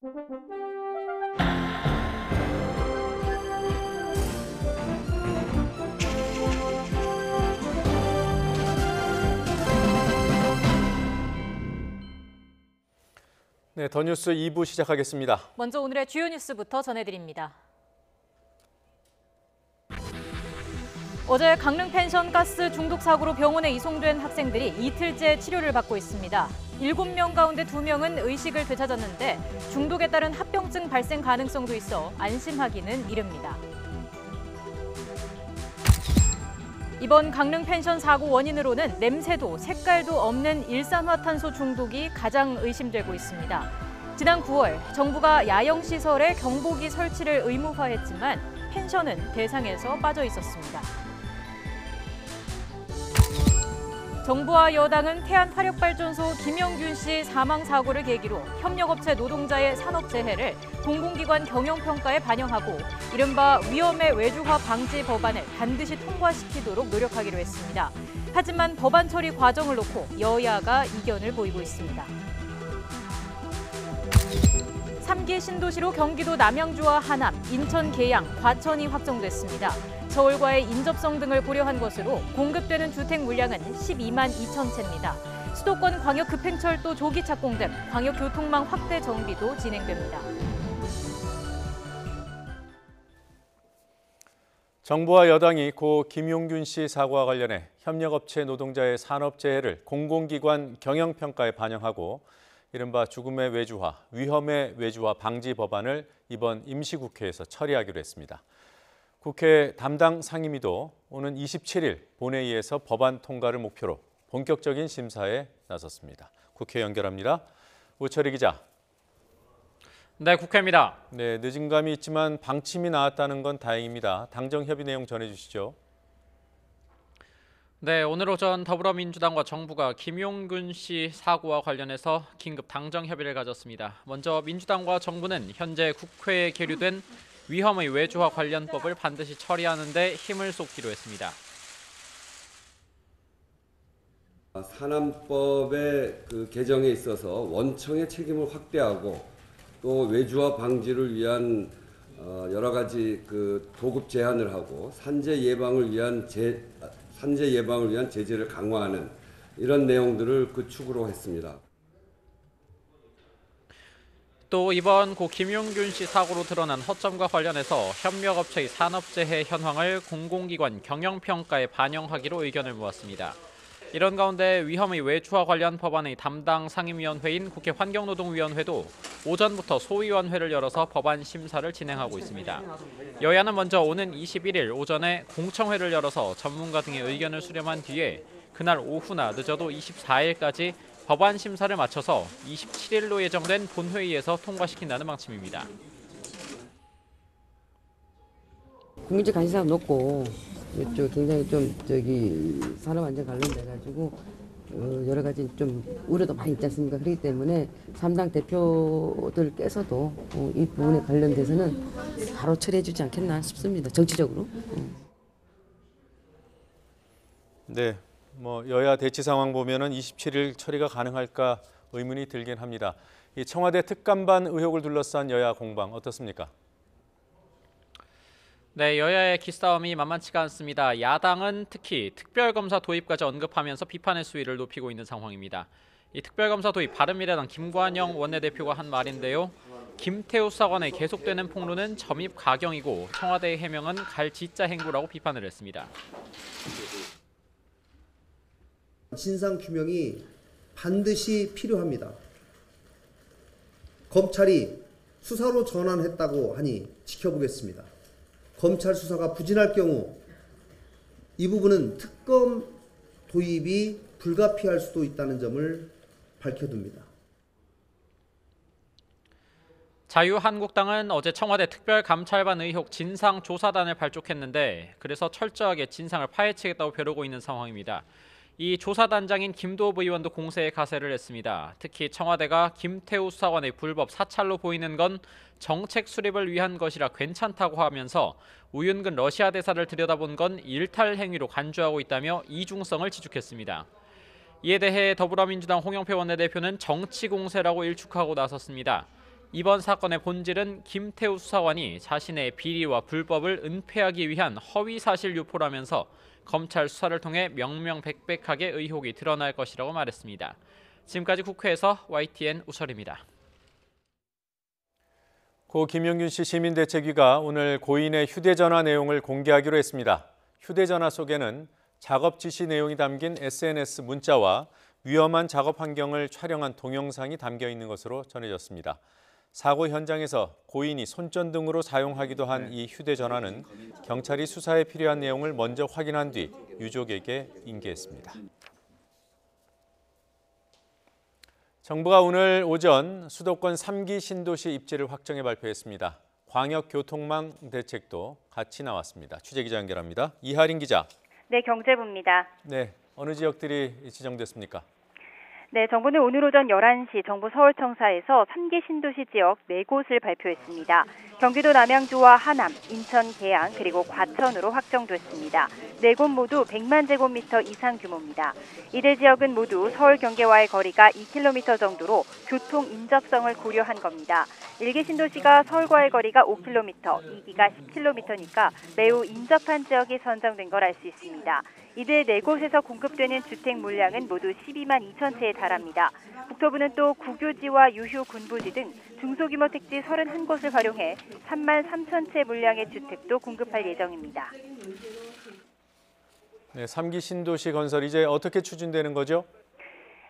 네, 더 뉴스 2부 시작하겠습니다. 먼저 오늘의 주요 뉴스부터 전해드립니다. 어제 강릉 펜션 가스 중독 사고로 병원에 이송된 학생들이 이틀째 치료를 받고 있습니다. 7명 가운데 2명은 의식을 되찾았는데 중독에 따른 합병증 발생 가능성도 있어 안심하기는 이릅니다. 이번 강릉 펜션 사고 원인으로는 냄새도 색깔도 없는 일산화탄소 중독이 가장 의심되고 있습니다. 지난 9월 정부가 야영시설에 경보기 설치를 의무화했지만 펜션은 대상에서 빠져 있었습니다. 정부와 여당은 태안화력발전소 김영균 씨 사망 사고를 계기로 협력업체 노동자의 산업재해를 공공기관 경영평가에 반영하고 이른바 위험의 외주화 방지 법안을 반드시 통과시키도록 노력하기로 했습니다. 하지만 법안 처리 과정을 놓고 여야가 이견을 보이고 있습니다. 3기 신도시로 경기도 남양주와 하남, 인천 계양, 과천이 확정됐습니다. 서울과의 인접성 등을 고려한 것으로 공급되는 주택 물량은 12만 2천 채입니다. 수도권 광역급행철도 조기 착공 등 광역교통망 확대 정비도 진행됩니다. 정부와 여당이 고 김용균 씨 사고와 관련해 협력업체 노동자의 산업재해를 공공기관 경영평가에 반영하고 이른바 죽음의 외주화, 위험의 외주화 방지 법안을 이번 임시국회에서 처리하기로 했습니다. 국회 담당 상임위도 오는 27일 본회의에서 법안 통과를 목표로 본격적인 심사에 나섰습니다. 국회 연결합니다. 우철희 기자. 네, 국회입니다. 네, 늦은 감이 있지만 방침이 나왔다는 건 다행입니다. 당정 협의 내용 전해주시죠. 네, 오늘 오전 더불어민주당과 정부가 김용균 씨 사고와 관련해서 긴급 당정 협의를 가졌습니다. 먼저 민주당과 정부는 현재 국회에 계류된 위험의 외주화 관련법을 반드시 처리하는 데 힘을 쏟기로 했습니다. 산안법의 개정에 있어서 원청의 책임을 확대하고 또 외주화 방지를 위한 여러 가지 도급 제한을 하고 산재 예방을 위한 제재를 강화하는 이런 내용들을 축으로 했습니다. 또 이번 고 김용균 씨 사고로 드러난 허점과 관련해서 협력업체의 산업재해 현황을 공공기관 경영평가에 반영하기로 의견을 모았습니다. 이런 가운데 위험의 외주화 관련 법안의 담당 상임위원회인 국회 환경노동위원회도 오전부터 소위원회를 열어서 법안 심사를 진행하고 있습니다. 여야는 먼저 오는 21일 오전에 공청회를 열어서 전문가 등의 의견을 수렴한 뒤에 그날 오후나 늦어도 24일까지 법안 심사를 마쳐서 27일로 예정된 본회의에서 통과시킨다는 방침입니다. 국민적 관심사가 높고 이쪽 굉장히 좀 산업 안전 관련돼가지고 여러 가지 좀 우려도 많이 있지 않습니까? 그렇기 때문에 3당 대표들께서도 이 부분에 관련돼서는 바로 처리해주지 않겠나 싶습니다. 정치적으로. 네. 여야 대치 상황 보면은 27일 처리가 가능할까 의문이 들긴 합니다. 이 청와대 특감반 의혹을 둘러싼 여야 공방 어떻습니까? 네, 여야의 기싸움이 만만치가 않습니다. 야당은 특히 특별검사 도입까지 언급하면서 비판의 수위를 높이고 있는 상황입니다. 이 특별검사 도입 바른미래당 김관영 원내대표가 한 말인데요. 김태우 수사관의 계속되는 폭로는 점입 가경이고 청와대의 해명은 갈짓자 행보라고 비판을 했습니다. 진상규명이 반드시 필요합니다. 검찰이 수사로 전환했다고 하니 지켜보겠습니다. 검찰 수사가 부진할 경우 이 부분은 특검 도입이 불가피할 수도 있다는 점을 밝혀둡니다. 자유한국당은 어제 청와대 특별감찰반 의혹 진상조사단을 발족했는데 그래서 철저하게 진상을 파헤치겠다고 벼르고 있는 상황입니다. 이 조사단장인 김도읍 의원도 공세에 가세를 했습니다. 특히 청와대가 김태우 수사관의 불법 사찰로 보이는 건 정책 수립을 위한 것이라 괜찮다고 하면서 우윤근 러시아 대사를 들여다본 건 일탈 행위로 간주하고 있다며 이중성을 지적했습니다. 이에 대해 더불어민주당 홍영표 원내대표는 정치 공세라고 일축하고 나섰습니다. 이번 사건의 본질은 김태우 수사관이 자신의 비리와 불법을 은폐하기 위한 허위사실 유포라면서 검찰 수사를 통해 명명백백하게 의혹이 드러날 것이라고 말했습니다. 지금까지 국회에서 YTN 우설입니다. 고 김용균 씨 시민대책위가 오늘 고인의 휴대전화 내용을 공개하기로 했습니다. 휴대전화 속에는 작업 지시 내용이 담긴 SNS 문자와 위험한 작업 환경을 촬영한 동영상이 담겨 있는 것으로 전해졌습니다. 사고 현장에서 고인이 손전등으로 사용하기도 한 이 휴대전화는 경찰이 수사에 필요한 내용을 먼저 확인한 뒤 유족에게 인계했습니다. 정부가 오늘 오전 수도권 3기 신도시 입지를 확정해 발표했습니다. 광역교통망 대책도 같이 나왔습니다. 취재기자 연결합니다. 이하린 기자. 네, 경제부입니다. 네, 어느 지역들이 지정됐습니까? 네, 정부는 오늘 오전 11시 정부 서울청사에서 3기 신도시 지역 4곳을 발표했습니다. 경기도 남양주와 하남, 인천 계양, 그리고 과천으로 확정됐습니다. 4곳 모두 100만 제곱미터 이상 규모입니다. 이들 지역은 모두 서울 경계와의 거리가 2km 정도로 교통 인접성을 고려한 겁니다. 1기 신도시가 서울과의 거리가 5km, 2기가 10km니까 매우 인접한 지역이 선정된 걸 알 수 있습니다. 이들 4곳에서 공급되는 주택 물량은 모두 12만 2천 채에 달합니다. 국토부는 또 국유지와 유휴 군부지 등 중소규모 택지 31곳을 활용해 3만 3천 채 물량의 주택도 공급할 예정입니다. 네, 3기 신도시 건설 이제 어떻게 추진되는 거죠?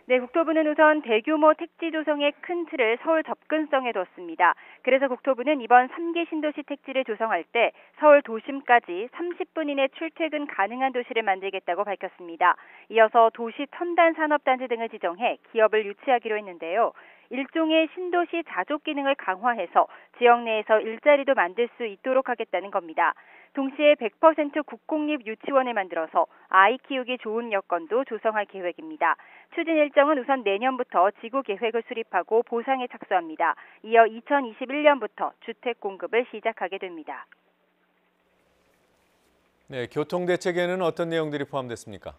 네, 국토부는 우선 대규모 택지 조성의 큰 틀을 서울 접근성에 뒀습니다. 그래서 국토부는 이번 3기 신도시 택지를 조성할 때 서울 도심까지 30분 이내 출퇴근 가능한 도시를 만들겠다고 밝혔습니다. 이어서 도시 첨단 산업단지 등을 지정해 기업을 유치하기로 했는데요. 일종의 신도시 자족 기능을 강화해서 지역 내에서 일자리도 만들 수 있도록 하겠다는 겁니다. 동시에 100% 국공립 유치원을 만들어서 아이 키우기 좋은 여건도 조성할 계획입니다. 추진 일정은 우선 내년부터 지구 계획을 수립하고 보상에 착수합니다. 이어 2021년부터 주택 공급을 시작하게 됩니다. 네, 교통대책에는 어떤 내용들이 포함됐습니까?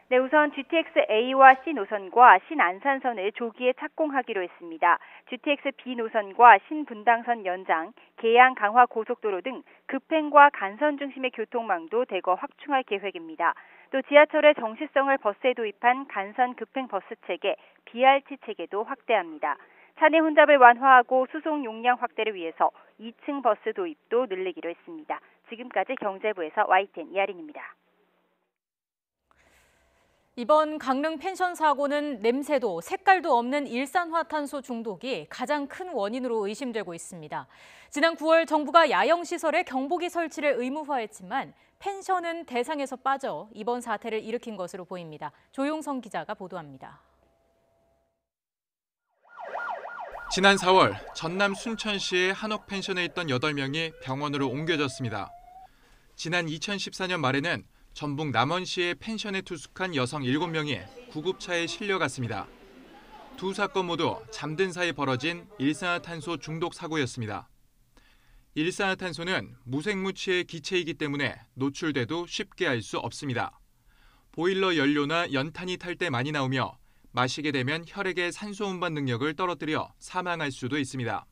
네, 우선 GTX-A와 C 노선과 신안산선을 조기에 착공하기로 했습니다. GTX-B 노선과 신분당선 연장, 계양 강화 고속도로 등 급행과 간선 중심의 교통망도 대거 확충할 계획입니다. 또 지하철의 정시성을 버스에 도입한 간선 급행 버스 체계, BRT 체계도 확대합니다. 차내 혼잡을 완화하고 수송 용량 확대를 위해서 2층 버스 도입도 늘리기로 했습니다. 지금까지 경제부에서 YTN 이하린입니다. 이번 강릉 펜션 사고는 냄새도 색깔도 없는 일산화탄소 중독이 가장 큰 원인으로 의심되고 있습니다. 지난 9월 정부가 야영시설에 경보기 설치를 의무화했지만 펜션은 대상에서 빠져 이번 사태를 일으킨 것으로 보입니다. 조용성 기자가 보도합니다. 지난 4월 전남 순천시의 한옥 펜션에 있던 8명이 병원으로 옮겨졌습니다. 지난 2014년 말에는 전북 남원시의 펜션에 투숙한 여성 7명이 구급차에 실려갔습니다. 두 사건 모두 잠든 사이 벌어진 일산화탄소 중독 사고였습니다. 일산화탄소는 무색무취의 기체이기 때문에 노출돼도 쉽게 알 수 없습니다. 보일러 연료나 연탄이 탈 때 많이 나오며 마시게 되면 혈액의 산소 운반 능력을 떨어뜨려 사망할 수도 있습니다.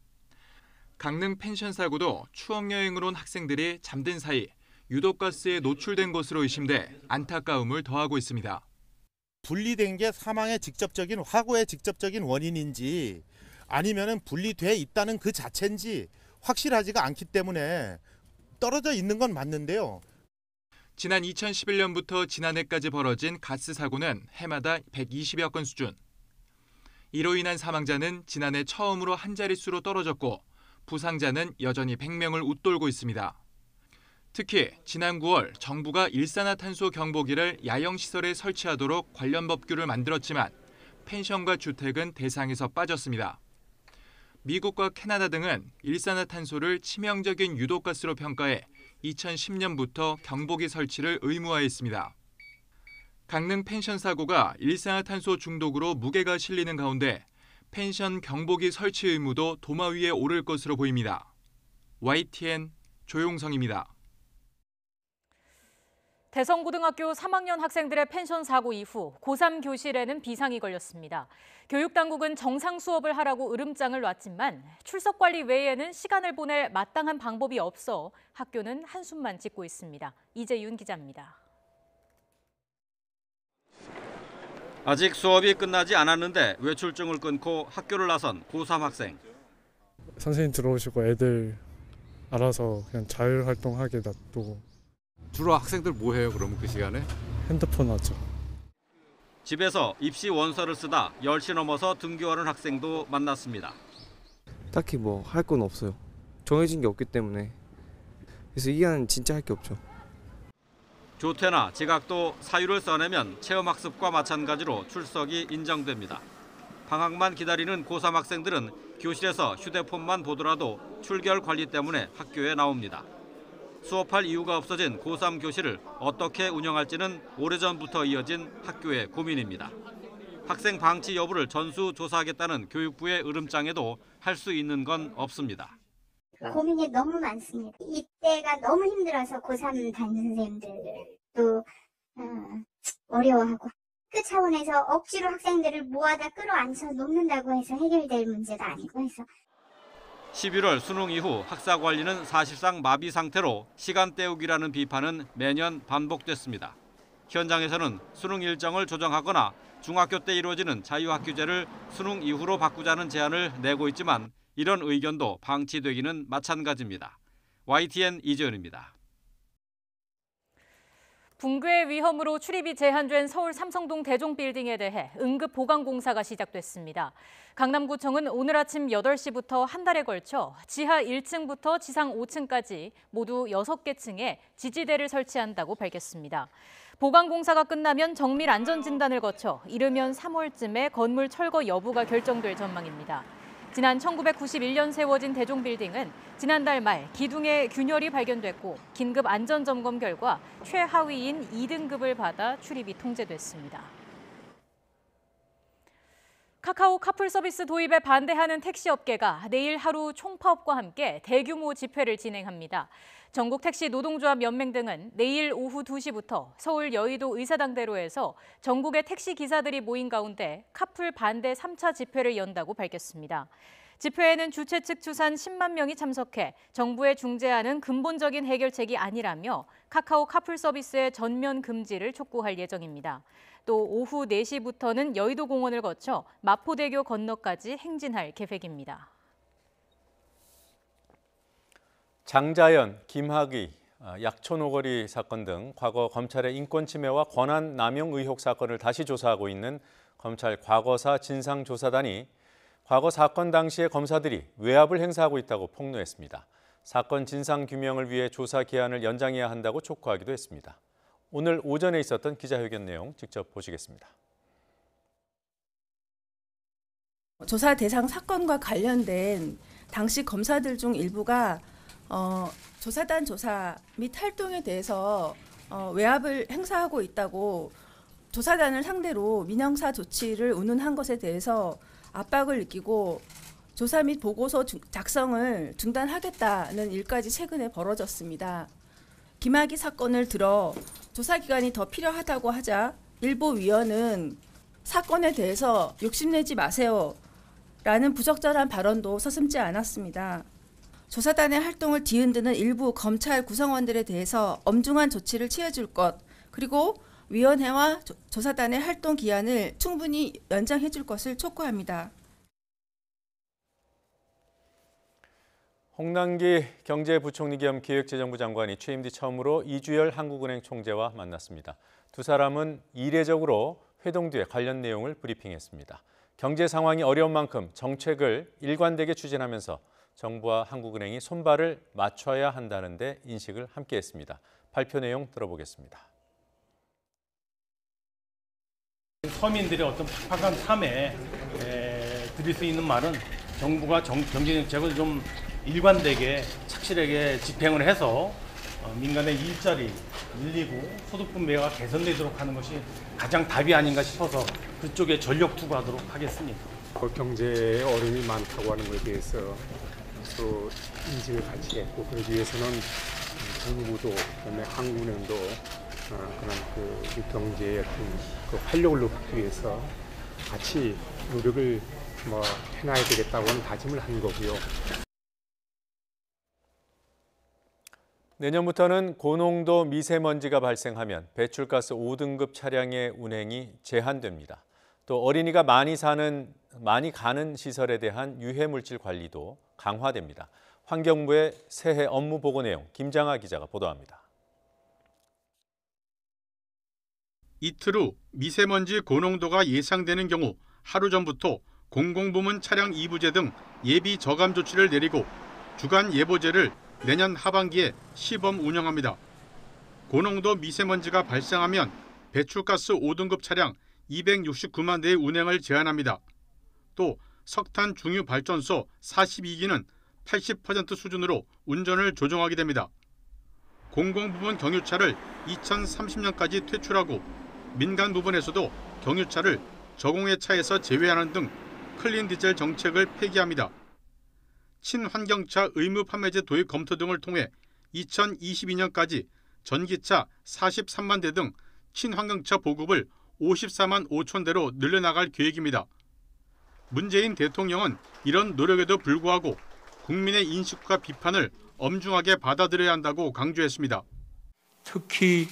강릉 펜션 사고도 추억여행을 온 학생들이 잠든 사이 유독가스에 노출된 것으로 의심돼 안타까움을 더하고 있습니다. 분리된 게 사망의 직접적인 화고의 직접적인 원인인지 아니면은 분리돼 있다는 그 자체인지 확실하지가 않기 때문에 떨어져 있는 건 맞는데요. 지난 2011년부터 지난해까지 벌어진 가스 사고는 해마다 120여 건 수준. 이로 인한 사망자는 지난해 처음으로 한 자릿수로 떨어졌고 부상자는 여전히 100명을 웃돌고 있습니다. 특히 지난 9월 정부가 일산화탄소 경보기를 야영시설에 설치하도록 관련 법규를 만들었지만 펜션과 주택은 대상에서 빠졌습니다. 미국과 캐나다 등은 일산화탄소를 치명적인 유독가스로 평가해 2010년부터 경보기 설치를 의무화했습니다. 강릉 펜션 사고가 일산화탄소 중독으로 무게가 실리는 가운데 펜션 경보기 설치 의무도 도마 위에 오를 것으로 보입니다. YTN 조용성입니다. 대성고등학교 3학년 학생들의 펜션 사고 이후 고3 교실에는 비상이 걸렸습니다. 교육당국은 정상 수업을 하라고 으름장을 놨지만 출석 관리 외에는 시간을 보낼 마땅한 방법이 없어 학교는 한숨만 짓고 있습니다. 이재윤 기자입니다. 아직 수업이 끝나지 않았는데 외출증을 끊고 학교를 나선 고3 학생. 선생님 들어오시고 애들 알아서 그냥 자율활동하게 놔두고. 주로 학생들 뭐 해요, 그러면 그 시간에? 핸드폰 하죠. 집에서 입시 원서를 쓰다 10시 넘어서 등교하는 학생도 만났습니다. 딱히 뭐 할 건 없어요. 정해진 게 없기 때문에. 그래서 이 기간은 진짜 할 게 없죠. 조퇴나 지각도 사유를 써내면 체험학습과 마찬가지로 출석이 인정됩니다. 방학만 기다리는 고3 학생들은 교실에서 휴대폰만 보더라도 출결 관리 때문에 학교에 나옵니다. 수업할 이유가 없어진 고3 교실을 어떻게 운영할지는 오래전부터 이어진 학교의 고민입니다. 학생 방치 여부를 전수조사하겠다는 교육부의 으름장에도 할 수 있는 건 없습니다. 고민이 너무 많습니다. 이때가 너무 힘들어서 고3 담임 선생님들도 어려워하고 그 차원에서 억지로 학생들을 모아다 끌어안쳐 놓는다고 해서 해결될 문제도 아니고 해서 11월 수능 이후 학사 관리는 사실상 마비 상태로 시간 때우기라는 비판은 매년 반복됐습니다. 현장에서는 수능 일정을 조정하거나 중학교 때 이루어지는 자유학교제를 수능 이후로 바꾸자는 제안을 내고 있지만 이런 의견도 방치되기는 마찬가지입니다. YTN 이재현입니다. 붕괴 위험으로 출입이 제한된 서울 삼성동 대종빌딩에 대해 응급 보강 공사가 시작됐습니다. 강남구청은 오늘 아침 8시부터 한 달에 걸쳐 지하 1층부터 지상 5층까지 모두 6개 층에 지지대를 설치한다고 밝혔습니다. 보강 공사가 끝나면 정밀 안전 진단을 거쳐 이르면 3월쯤에 건물 철거 여부가 결정될 전망입니다. 지난 1991년 세워진 대종빌딩은 지난달 말 기둥에 균열이 발견됐고 긴급 안전점검 결과 최하위인 2등급을 받아 출입이 통제됐습니다. 카카오 카풀 서비스 도입에 반대하는 택시업계가 내일 하루 총파업과 함께 대규모 집회를 진행합니다. 전국 택시 노동조합 연맹 등은 내일 오후 2시부터 서울 여의도 의사당대로에서 전국의 택시 기사들이 모인 가운데 카풀 반대 3차 집회를 연다고 밝혔습니다. 집회에는 주최 측 추산 10만 명이 참석해 정부의 중재안은 근본적인 해결책이 아니라며 카카오 카풀 서비스의 전면 금지를 촉구할 예정입니다. 또 오후 4시부터는 여의도 공원을 거쳐 마포대교 건너까지 행진할 계획입니다. 장자연, 김학의, 약촌 오거리 사건 등 과거 검찰의 인권 침해와 권한 남용 의혹 사건을 다시 조사하고 있는 검찰 과거사 진상조사단이 과거 사건 당시에 검사들이 외압을 행사하고 있다고 폭로했습니다. 사건 진상 규명을 위해 조사 기한을 연장해야 한다고 촉구하기도 했습니다. 오늘 오전에 있었던 기자회견 내용 직접 보시겠습니다. 조사 대상 사건과 관련된 당시 검사들 중 일부가 조사단 조사 및 활동에 대해서 외압을 행사하고 있다고 조사단을 상대로 민형사 조치를 운운한 것에 대해서 압박을 느끼고 조사 및 보고서 작성을 중단하겠다는 일까지 최근에 벌어졌습니다. 김학의 사건을 들어 조사 기간이 더 필요하다고 하자 일부 위원은 사건에 대해서 욕심내지 마세요 라는 부적절한 발언도 서슴지 않았습니다. 조사단의 활동을 뒤흔드는 일부 검찰 구성원들에 대해서 엄중한 조치를 취해줄 것, 그리고 위원회와 조사단의 활동 기한을 충분히 연장해줄 것을 촉구합니다. 홍남기 경제부총리 겸 기획재정부 장관이 취임 뒤 처음으로 이주열 한국은행 총재와 만났습니다. 두 사람은 이례적으로 회동 뒤에 관련 내용을 브리핑했습니다. 경제 상황이 어려운 만큼 정책을 일관되게 추진하면서 정부와 한국은행이 손발을 맞춰야 한다는 데 인식을 함께했습니다. 발표 내용 들어보겠습니다. 서민들의 어떤 팍팍한 삶에 드릴 수 있는 말은 정부가 경제 정책을 좀 일관되게 착실하게 집행을 해서 민간의 일자리 늘리고 소득 분배가 개선되도록 하는 것이 가장 답이 아닌가 싶어서 그쪽에 전력 투구하도록 하겠습니다. 경제에 어려움이 많다고 하는 것에 대해서 서로 인식을 같이 했고, 그러기 위해서는 정부도 그다음에 한국은행도 그런 그 경제의 어떤 그 활력을 높이기 위해서 같이 노력을 해놔야 되겠다고는 다짐을 한 거고요. 내년부터는 고농도 미세먼지가 발생하면 배출가스 5등급 차량의 운행이 제한됩니다. 또 어린이가 많이 가는 시설에 대한 유해물질 관리도 강화됩니다. 환경부의 새해 업무 보고 내용 김장하 기자가 보도합니다. 이틀 후 미세먼지 고농도가 예상되는 경우 하루 전부터 공공부문 차량 이부제 등 예비 저감 조치를 내리고 주간 예보제를 내년 하반기에 시범 운영합니다. 고농도 미세먼지가 발생하면 배출가스 5등급 차량 269만 대의 운행을 제한합니다. 또 석탄 중유 발전소 42기는 80% 수준으로 운전을 조정하게 됩니다. 공공부문 경유차를 2030년까지 퇴출하고 민간 부분에서도 경유차를 저공해차에서 제외하는 등 클린 디젤 정책을 폐기합니다. 친환경차 의무 판매제 도입 검토 등을 통해 2022년까지 전기차 43만 대 등 친환경차 보급을 54만 5천 대로 늘려나갈 계획입니다. 문재인 대통령은 이런 노력에도 불구하고 국민의 인식과 비판을 엄중하게 받아들여야 한다고 강조했습니다. 특히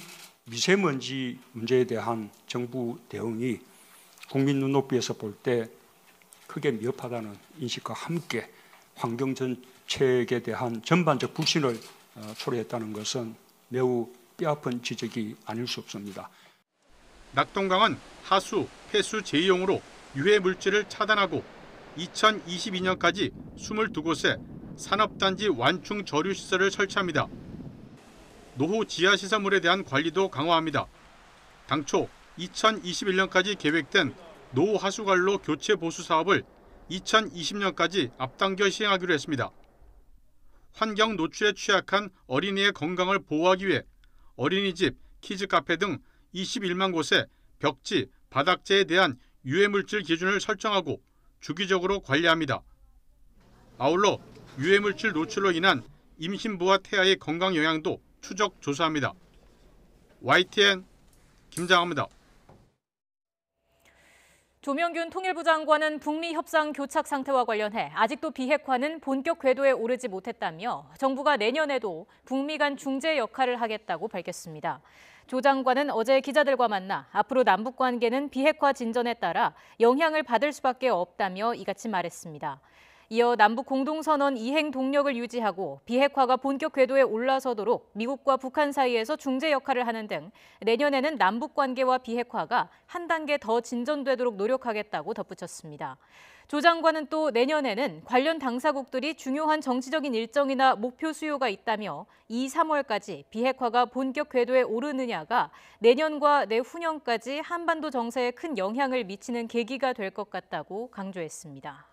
미세먼지 문제에 대한 정부 대응이 국민 눈높이에서 볼 때 크게 미흡하다는 인식과 함께 환경 정책에 대한 전반적 불신을 초래했다는 것은 매우 뼈아픈 지적이 아닐 수 없습니다. 낙동강은 하수, 폐수 재이용으로 유해 물질을 차단하고 2022년까지 22곳에 산업단지 완충 저류 시설을 설치합니다. 노후 지하시설물에 대한 관리도 강화합니다. 당초 2021년까지 계획된 노후 하수관로 교체 보수 사업을 2020년까지 앞당겨 시행하기로 했습니다. 환경 노출에 취약한 어린이의 건강을 보호하기 위해 어린이집, 키즈카페 등 21만 곳에 벽지, 바닥재에 대한 유해물질 기준을 설정하고 주기적으로 관리합니다. 아울러 유해물질 노출로 인한 임신부와 태아의 건강 영향도 추적 조사합니다. YTN 김장하입니다. 조명균 통일부 장관은 북미 협상 교착 상태와 관련해 아직도 비핵화는 본격 궤도에 오르지 못했다며 정부가 내년에도 북미 간 중재 역할을 하겠다고 밝혔습니다. 조 장관은 어제 기자들과 만나 앞으로 남북 관계는 비핵화 진전에 따라 영향을 받을 수밖에 없다며 이같이 말했습니다. 이어 남북 공동선언 이행 동력을 유지하고 비핵화가 본격 궤도에 올라서도록 미국과 북한 사이에서 중재 역할을 하는 등 내년에는 남북 관계와 비핵화가 한 단계 더 진전되도록 노력하겠다고 덧붙였습니다. 조 장관은 또 내년에는 관련 당사국들이 중요한 정치적인 일정이나 목표 수요가 있다며 2, 3월까지 비핵화가 본격 궤도에 오르느냐가 내년과 내후년까지 한반도 정세에 큰 영향을 미치는 계기가 될 것 같다고 강조했습니다.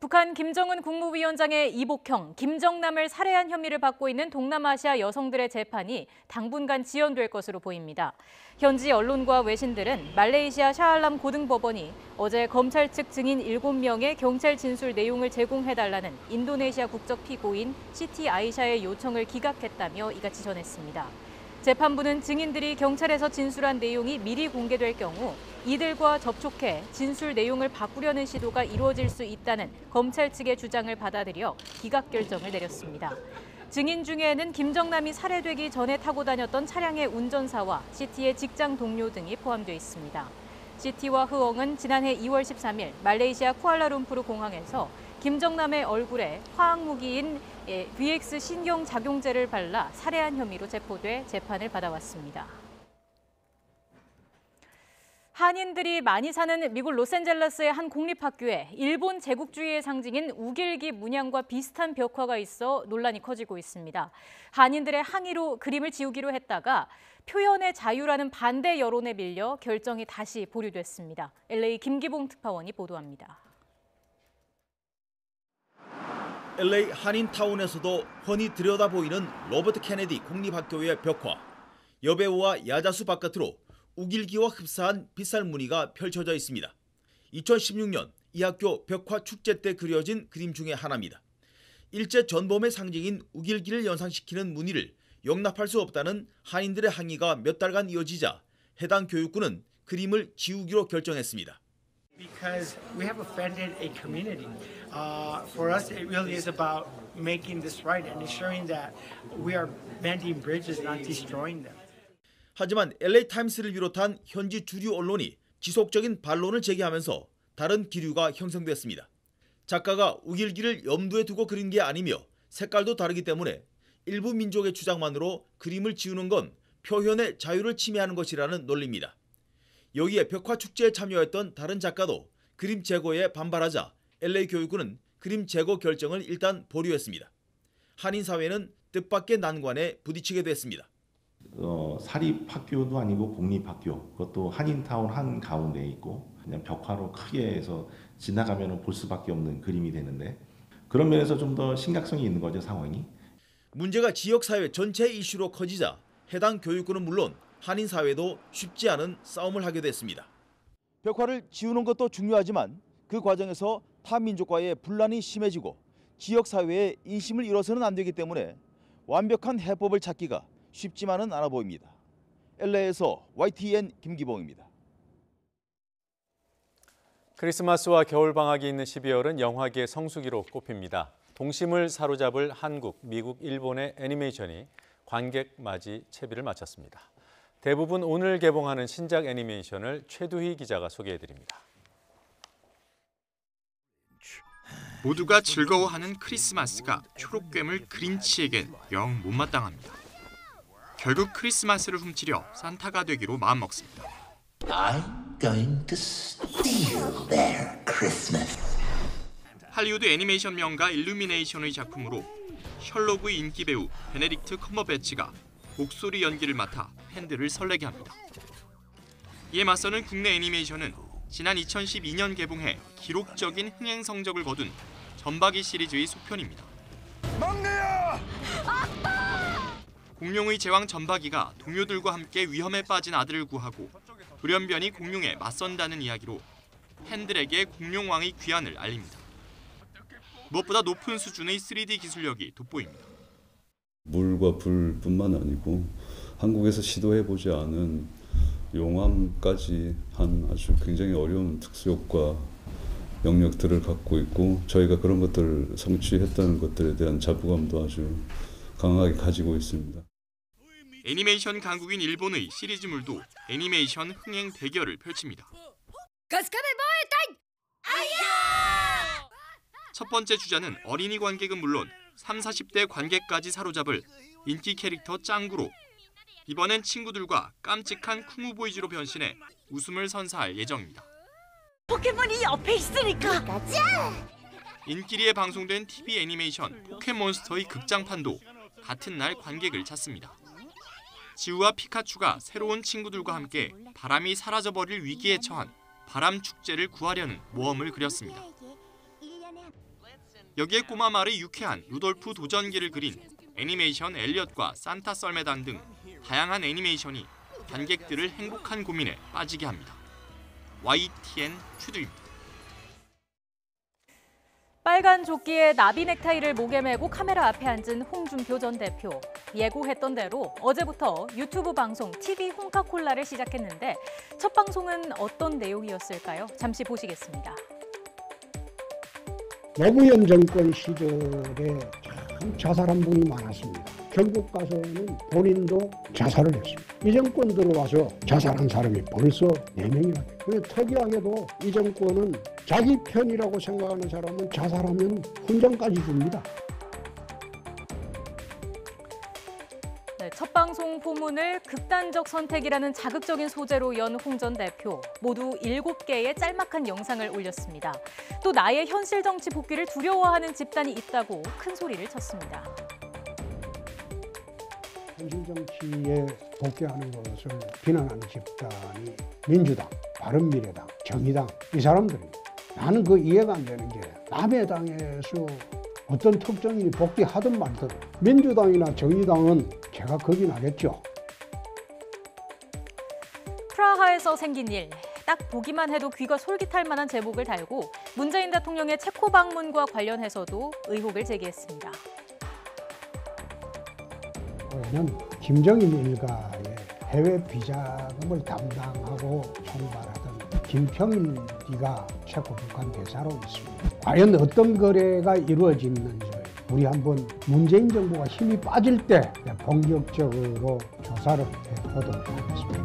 북한 김정은 국무위원장의 이복형, 김정남을 살해한 혐의를 받고 있는 동남아시아 여성들의 재판이 당분간 지연될 것으로 보입니다. 현지 언론과 외신들은 말레이시아 샤알람 고등법원이 어제 검찰 측 증인 7명의 경찰 진술 내용을 제공해달라는 인도네시아 국적 피고인 시티 아이샤의 요청을 기각했다며 이같이 전했습니다. 재판부는 증인들이 경찰에서 진술한 내용이 미리 공개될 경우 이들과 접촉해 진술 내용을 바꾸려는 시도가 이루어질 수 있다는 검찰 측의 주장을 받아들여 기각 결정을 내렸습니다. 증인 중에는 김정남이 살해되기 전에 타고 다녔던 차량의 운전사와 시티의 직장 동료 등이 포함되어 있습니다. 시티와 흐엉은 지난해 2월 13일 말레이시아 쿠알라룸푸르 공항에서 김정남의 얼굴에 화학무기인 VX 신경작용제를 발라 살해한 혐의로 체포돼 재판을 받아왔습니다. 한인들이 많이 사는 미국 로스앤젤레스의 한 공립학교에 일본 제국주의의 상징인 우길기 문양과 비슷한 벽화가 있어 논란이 커지고 있습니다. 한인들의 항의로 그림을 지우기로 했다가 표현의 자유라는 반대 여론에 밀려 결정이 다시 보류됐습니다. LA 김기봉 특파원이 보도합니다. LA 한인타운에서도 훤히 들여다보이는 로버트 케네디 공립학교의 벽화. 여배우와 야자수 바깥으로 우길기와 흡사한 빗살 무늬가 펼쳐져 있습니다. 2016년 이 학교 벽화 축제 때 그려진 그림 중에 하나입니다. 일제 전범의 상징인 우길기를 연상시키는 무늬를 용납할 수 없다는 한인들의 항의가 몇 달간 이어지자 해당 교육부는 그림을 지우기로 결정했습니다. Because we have offended a community. For us, it really is about making this right and ensuring that we are mending bridges, not destroying them. 하지만 LA 타임스를 비롯한 현지 주류 언론이 지속적인 반론을 제기하면서 다른 기류가 형성됐습니다. 작가가 우길기를 염두에 두고 그린 게 아니며 색깔도 다르기 때문에 일부 민족의 주장만으로 그림을 지우는 건 표현의 자유를 침해하는 것이라는 논리입니다. 여기에 벽화축제에 참여했던 다른 작가도 그림 제거에 반발하자 LA 교육부는 그림 제거 결정을 일단 보류했습니다. 한인사회는 뜻밖의 난관에 부딪히게 됐습니다. 사립학교도 아니고 공립학교, 그것도 한인타운 한가운데에 있고 그냥 벽화로 크게 해서 지나가면 볼 수밖에 없는 그림이 되는데 그런 면에서 좀 더 심각성이 있는 거죠, 상황이. 문제가 지역사회 전체 이슈로 커지자 해당 교육부는 물론 한인사회도 쉽지 않은 싸움을 하게 됐습니다. 벽화를 지우는 것도 중요하지만 그 과정에서 타 민족과의 분란이 심해지고 지역사회의 인심을 잃어서는 안 되기 때문에 완벽한 해법을 찾기가 쉽지만은 않아 보입니다. LA에서 YTN 김기봉입니다. 크리스마스와 겨울방학이 있는 12월은 영화계의 성수기로 꼽힙니다. 동심을 사로잡을 한국, 미국, 일본의 애니메이션이 관객 맞이 채비를 마쳤습니다. 대부분 오늘 개봉하는 신작 애니메이션을 최두희 기자가 소개해드립니다. 모두가 즐거워하는 크리스마스가 초록괴물 그린치에겐 영 못마땅합니다. 결국 크리스마스를 훔치려 산타가 되기로 마음먹습니다. I'm going to steal their Christmas. 할리우드 애니메이션 명가 일루미네이션의 작품으로 셜록의 인기 배우 베네딕트 컴버배치가 목소리 연기를 맡아 팬들을 설레게 합니다. 이에 맞서는 국내 애니메이션은 지난 2012년 개봉해 기록적인 흥행 성적을 거둔 점박이 시리즈의 속편입니다. 막내야! 공룡의 제왕 점박이가 동료들과 함께 위험에 빠진 아들을 구하고 돌연변이 공룡에 맞선다는 이야기로 팬들에게 공룡왕의 귀환을 알립니다. 무엇보다 높은 수준의 3D 기술력이 돋보입니다. 물과 불뿐만 아니고 한국에서 시도해보지 않은 용암까지 한 아주 굉장히 어려운 특수효과 영역들을 갖고 있고 저희가 그런 것들을 성취했다는 것들에 대한 자부감도 아주 강하게 가지고 있습니다. 애니메이션 강국인 일본의 시리즈물도 애니메이션 흥행 대결을 펼칩니다. 첫 번째 주자는 어린이 관객은 물론 30, 40대 관객까지 사로잡을 인기 캐릭터 짱구로 이번엔 친구들과 깜찍한 쿵우보이즈로 변신해 웃음을 선사할 예정입니다. 포켓몬이 옆에 있으니까 가자! 인기리에 방송된 TV 애니메이션 포켓몬스터의 극장판도 같은 날 관객을 찾습니다. 지우와 피카츄가 새로운 친구들과 함께 바람이 사라져버릴 위기에 처한 바람 축제를 구하려는 모험을 그렸습니다. 여기에 꼬마 말의 유쾌한 루돌프 도전기를 그린 애니메이션 엘리엇과 산타 썰매단 등 다양한 애니메이션이 관객들을 행복한 고민에 빠지게 합니다. YTN 최두입니다. 빨간 조끼에 나비 넥타이를 목에 메고 카메라 앞에 앉은 홍준표 전 대표. 예고했던 대로 어제부터 유튜브 방송 TV 홍카콜라를 시작했는데 첫 방송은 어떤 내용이었을까요? 잠시 보시겠습니다. 노무현 정권 시절에 참 자살한 분이 많았습니다. 결국 가서는 본인도 자살을 했습니다. 이 정권 들어와서 자살한 사람이 벌써 4명이나 돼요. 근데 특이하게도 이 정권은 자기 편이라고 생각하는 사람은 자살하면 훈장까지 줍니다. 네, 첫 방송 포문을 극단적 선택이라는 자극적인 소재로 연 홍 전 대표. 모두 7개의 짤막한 영상을 올렸습니다. 또 나의 현실 정치 복귀를 두려워하는 집단이 있다고 큰 소리를 쳤습니다. 현실 정치에 복귀하는 것을 비난하는 집단이 민주당, 바른미래당, 정의당 이 사람들입니다. 나는 그 이해가 안 되는 게 남의 당에서 어떤 특정인이 복귀하든 말든 민주당이나 정의당은 제가 겁이 나겠죠. 프라하에서 생긴 일. 딱 보기만 해도 귀가 솔깃할 만한 제목을 달고 문재인 대통령의 체코 방문과 관련해서도 의혹을 제기했습니다. 후에는 김정일 일가의 해외 비자금을 담당하고 총괄하던 김평일 씨가 체코 북한 대사로 있습니다. 과연 어떤 거래가 이루어졌는지 우리 한번 문재인 정부가 힘이 빠질 때 본격적으로 조사를 해보도록 하겠습니다.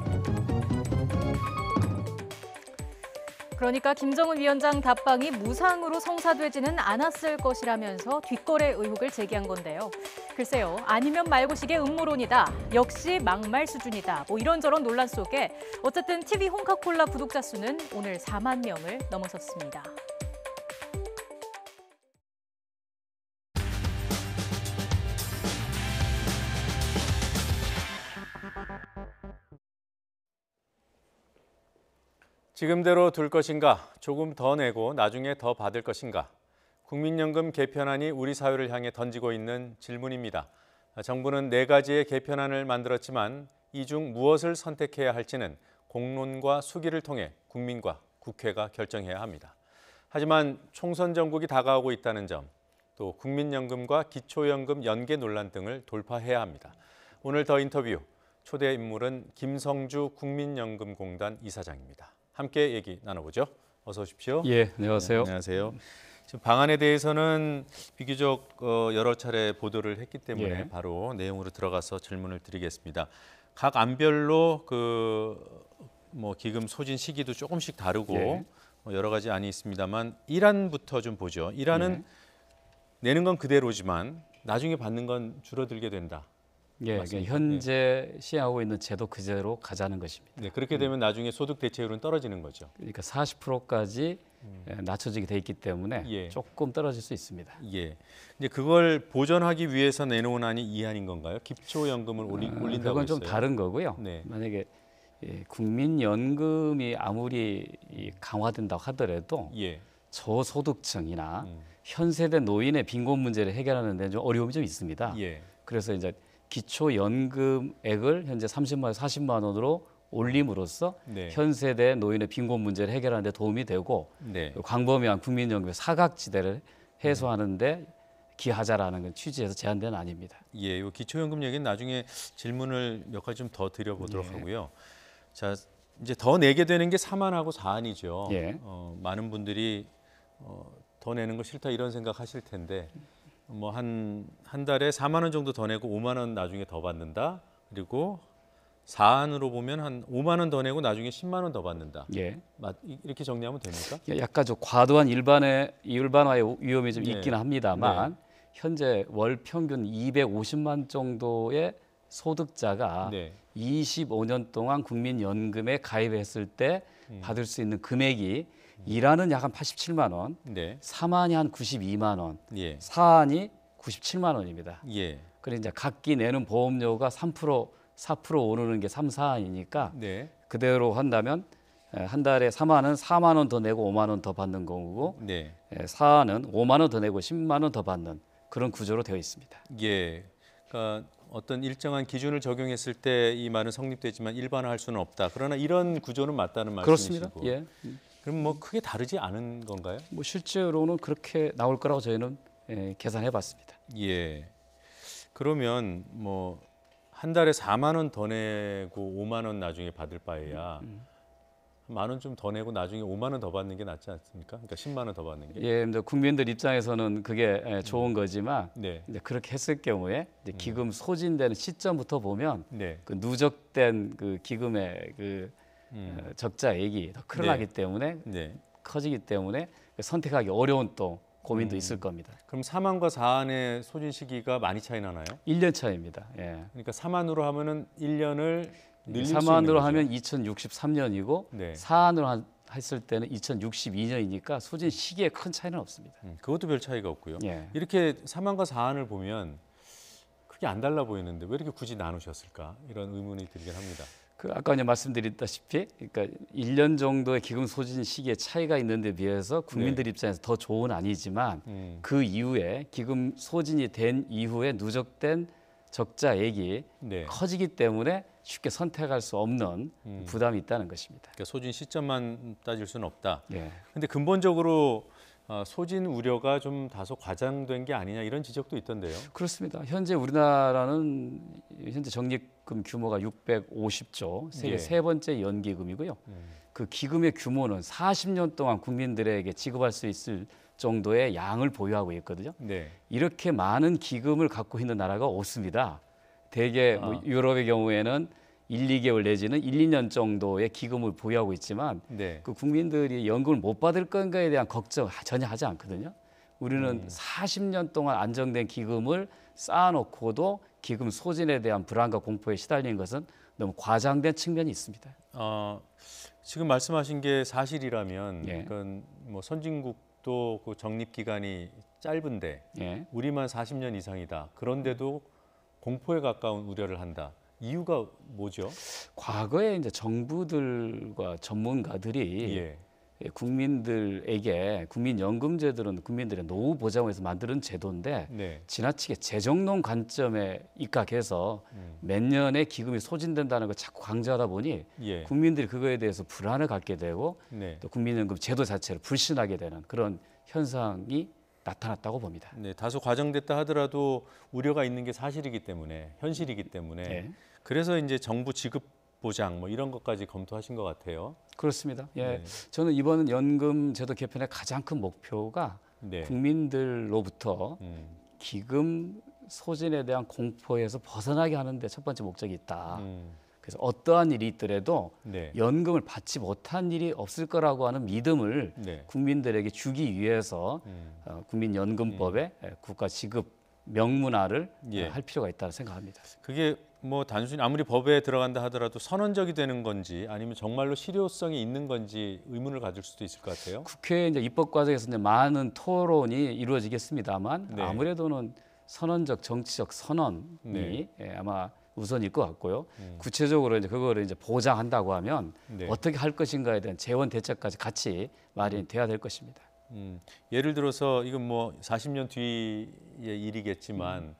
그러니까 김정은 위원장 답방이 무상으로 성사되지는 않았을 것이라면서 뒷거래 의혹을 제기한 건데요. 글쎄요, 아니면 말고식의 음모론이다. 역시 막말 수준이다. 뭐 이런저런 논란 속에 어쨌든 TV 홍카콜라 구독자 수는 오늘 4만 명을 넘어섰습니다. 지금대로 둘 것인가, 조금 더 내고 나중에 더 받을 것인가. 국민연금 개편안이 우리 사회를 향해 던지고 있는 질문입니다. 정부는 4가지의 개편안을 만들었지만 이 중 무엇을 선택해야 할지는 공론과 수기를 통해 국민과 국회가 결정해야 합니다. 하지만 총선 전국이 다가오고 있다는 점, 또 국민연금과 기초연금 연계 논란 등을 돌파해야 합니다. 오늘 더 인터뷰, 초대 인물은 김성주 국민연금공단 이사장입니다. 함께 얘기 나눠보죠. 어서 오십시오. 예, 안녕하세요. 네, 안녕하세요. 지금 방안에 대해서는 비교적 여러 차례 보도를 했기 때문에 예. 바로 내용으로 들어가서 질문을 드리겠습니다. 각 안별로 뭐 기금 소진 시기도 조금씩 다르고 예. 여러 가지 안이 있습니다만 1안부터 좀 보죠. 1안은 내는 건 그대로지만 나중에 받는 건 줄어들게 된다. 예, 그러니까 현재 시행하고 있는 제도 그대로 가자는 것입니다. 네, 그렇게 되면 나중에 소득 대체율은 떨어지는 거죠. 그러니까 40%까지 낮춰지게 돼 있기 때문에 예. 조금 떨어질 수 있습니다. 예. 이제 그걸 보전하기 위해서 내놓은 안이 이 안인 건가요? 기초연금을 올린다고 그건 좀 했어요. 다른 거고요. 네. 만약에 국민연금이 아무리 강화된다고 하더라도 예. 저소득층이나 현세대 노인의 빈곤 문제를 해결하는 데는 좀 어려움이 좀 있습니다. 예. 그래서 이제 기초연금액을 현재 30만 원, 40만 원으로 올림으로써 네. 현세대 노인의 빈곤 문제를 해결하는 데 도움이 되고 네. 광범위한 국민연금의 사각지대를 해소하는 데 기하자라는 취지에서 제안된 아닙니다. 예, 이 기초연금 얘기는 나중에 질문을 몇 가지 좀 더 드려보도록 예. 하고요. 자, 이제 더 내게 되는 게 4안하고 4안이죠. 예. 많은 분들이 더 내는 거 싫다 이런 생각하실 텐데 뭐 한 달에 4만 원 정도 더 내고 5만 원 나중에 더 받는다. 그리고 4안으로 보면 한 5만 원 더 내고 나중에 10만 원 더 받는다. 예. 이렇게 정리하면 됩니까? 약간 좀 과도한 일반화의 위험이 좀 네. 있기는 합니다만 현재 월 평균 250만 정도의 소득자가 25년 동안 국민연금에 가입했을 때 받을 수 있는 금액이 1안은 약 한 87만 원, 3안이 한 92만 원, 4안이 97만 원입니다. 예. 그리고 이제 각기 내는 보험료가 3%, 4% 오르는 게 3, 4안이니까 그대로 한다면 한 달에 3안은 4만 원 더 내고 5만 원 더 받는 거고 4안은 5만 원 더 내고 10만 원 더 받는 그런 구조로 되어 있습니다. 예. 그러니까 어떤 일정한 기준을 적용했을 때 이 말은 성립되지만 일반화할 수는 없다. 그러나 이런 구조는 맞다는 말씀이시고. 그렇습니다. 예. 그럼 뭐 크게 다르지 않은 건가요? 뭐 실제로는 그렇게 나올 거라고 저희는 계산해봤습니다. 예. 그러면 뭐 한 달에 4만 원 더 내고 5만 원 나중에 받을 바에야 만 원 좀 더 내고 나중에 5만 원 더 받는 게 낫지 않습니까? 그러니까 10만 원 더 받는 게. 예, 이제 국민들 입장에서는 그게 좋은 거지만 네. 이제 그렇게 했을 경우에 이제 기금 소진되는 시점부터 보면 네. 그 누적된 그 기금의 그 적자액이 더 크나기 때문에 커지기 때문에 선택하기 어려운 또 고민도 있을 겁니다. 그럼 4만과 4안의 소진 시기가 많이 차이 나나요? 1년 차이입니다. 예. 그러니까 4만으로 하면은 1년을 늘릴 수 있는 3안으로 거죠. 하면 2063년이고 4안으로 했을 때는 2062년이니까 소진 시기에 큰 차이는 없습니다. 그것도 별 차이가 없고요. 예. 이렇게 3안과 4안을 보면 크게 안 달라 보이는데 왜 이렇게 굳이 나누셨을까? 이런 의문이 들긴 합니다. 그 아까 이제 말씀드렸다시피, 그러니까 1년 정도의 기금 소진 시기에 차이가 있는데 비해서 국민들 입장에서 더 좋은 아니지만 그 이후에 기금 소진이 된 이후에 누적된 적자액이 커지기 때문에 쉽게 선택할 수 없는 부담이 있다는 것입니다. 그러니까 소진 시점만 따질 수는 없다. 예. 근데 근본적으로 소진 우려가 좀 다소 과장된 게 아니냐 이런 지적도 있던데요. 그렇습니다. 현재 우리나라는 현재 적립금 규모가 650조, 세계 예. 세 번째 연기금이고요. 그 기금의 규모는 40년 동안 국민들에게 지급할 수 있을 정도의 양을 보유하고 있거든요. 네. 이렇게 많은 기금을 갖고 있는 나라가 없습니다. 대개 뭐 유럽의 경우에는 1, 2개월 내지는 1, 2년 정도의 기금을 보유하고 있지만 네. 그 국민들이 연금을 못 받을 건가에 대한 걱정 전혀 하지 않거든요. 우리는 40년 동안 안정된 기금을 쌓아놓고도 기금 소진에 대한 불안과 공포에 시달리는 것은 너무 과장된 측면이 있습니다. 지금 말씀하신 게 사실이라면 예. 그건 뭐 선진국도 그 적립 기간이 짧은데 예. 우리만 40년 이상이다. 그런데도 공포에 가까운 우려를 한다. 이유가 뭐죠? 과거에 이제 정부들과 전문가들이 예. 국민들에게 국민연금제도는 국민들의 노후 보장을 위해서 만드는 제도인데 네. 지나치게 재정론 관점에 입각해서 몇 년에 기금이 소진된다는 걸 자꾸 강조하다 보니 예. 국민들이 그거에 대해서 불안을 갖게 되고 네. 또 국민연금 제도 자체를 불신하게 되는 그런 현상이 나타났다고 봅니다. 네, 다소 과장됐다 하더라도 우려가 있는 게 사실이기 때문에 현실이기 때문에 네. 그래서 이제 정부 지급 보장 뭐 이런 것까지 검토하신 것 같아요. 그렇습니다. 예, 네. 저는 이번 연금 제도 개편의 가장 큰 목표가 네. 국민들로부터 기금 소진에 대한 공포에서 벗어나게 하는 데 첫 번째 목적이 있다. 그래서 어떠한 일이 있더라도 네. 연금을 받지 못한 일이 없을 거라고 하는 믿음을 네. 국민들에게 주기 위해서 국민연금법에 국가 지급 명문화를 예. 할 필요가 있다고 생각합니다. 그게 뭐 단순히 아무리 법에 들어간다 하더라도 선언적이 되는 건지 아니면 정말로 실효성이 있는 건지 의문을 가질 수도 있을 것 같아요. 국회 이제 입법 과정에서 이제 많은 토론이 이루어지겠습니다만 네. 아무래도는 선언적 정치적 선언이 네. 아마 우선일 것 같고요. 구체적으로 이제 그거를 이제 보장한다고 하면 네. 어떻게 할 것인가에 대한 재원 대책까지 같이 마련이 돼야 될 것입니다. 예를 들어서 이건 뭐 40년 뒤의 일이겠지만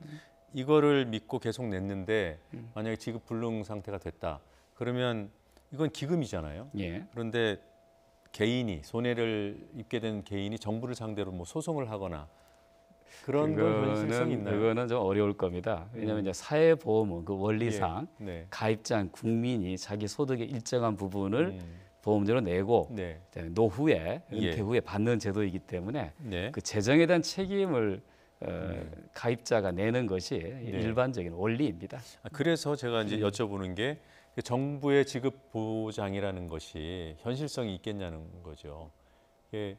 이거를 믿고 계속 냈는데 만약에 지급 불능 상태가 됐다. 그러면 이건 기금이잖아요. 예. 그런데 개인이 손해를 입게 된 개인이 정부를 상대로 뭐 소송을 하거나 그런 건 현실성이 있나요? 그거는 좀 어려울 겁니다. 왜냐하면 이제 사회보험은 그 원리상 예. 네. 가입자인 국민이 자기 소득의 일정한 부분을 보험료로 내고 네. 노후에 은퇴 예. 후에 받는 제도이기 때문에 네. 그 재정에 대한 책임을 가입자가 내는 것이 일반적인 원리입니다. 그래서 제가 이제 여쭤보는 게 정부의 지급 보장이라는 것이 현실성이 있겠냐는 거죠. 예.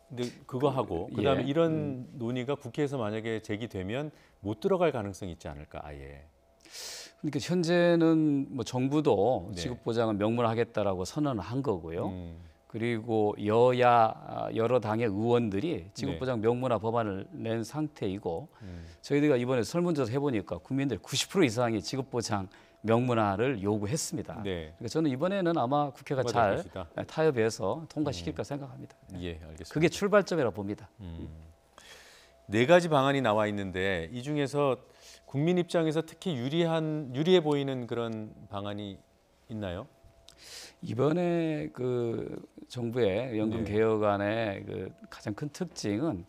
근데 그거 하고 그다음에 예. 이런 논의가 국회에서 만약에 제기되면 못 들어갈 가능성이 있지 않을까 아예. 그러니까 현재는 뭐 정부도 네. 지급 보장을 명문화하겠다라고 선언을 한 거고요. 그리고 여야 여러 당의 의원들이 지급 보장 명문화 법안을 낸 상태이고 저희가 이번에 설문조사 해보니까 국민들 90% 이상이 지급 보장 명문화를 요구했습니다. 네. 그러니까 저는 이번에는 아마 국회가 잘 것이다. 타협해서 통과시킬까 생각합니다. 예, 알겠습니다. 그게 출발점이라고 봅니다. 네 가지 방안이 나와 있는데 이 중에서 국민 입장에서 특히 유리해 보이는 그런 방안이 있나요? 이번에 그 정부의 연금 네. 개혁안의 그 가장 큰 특징은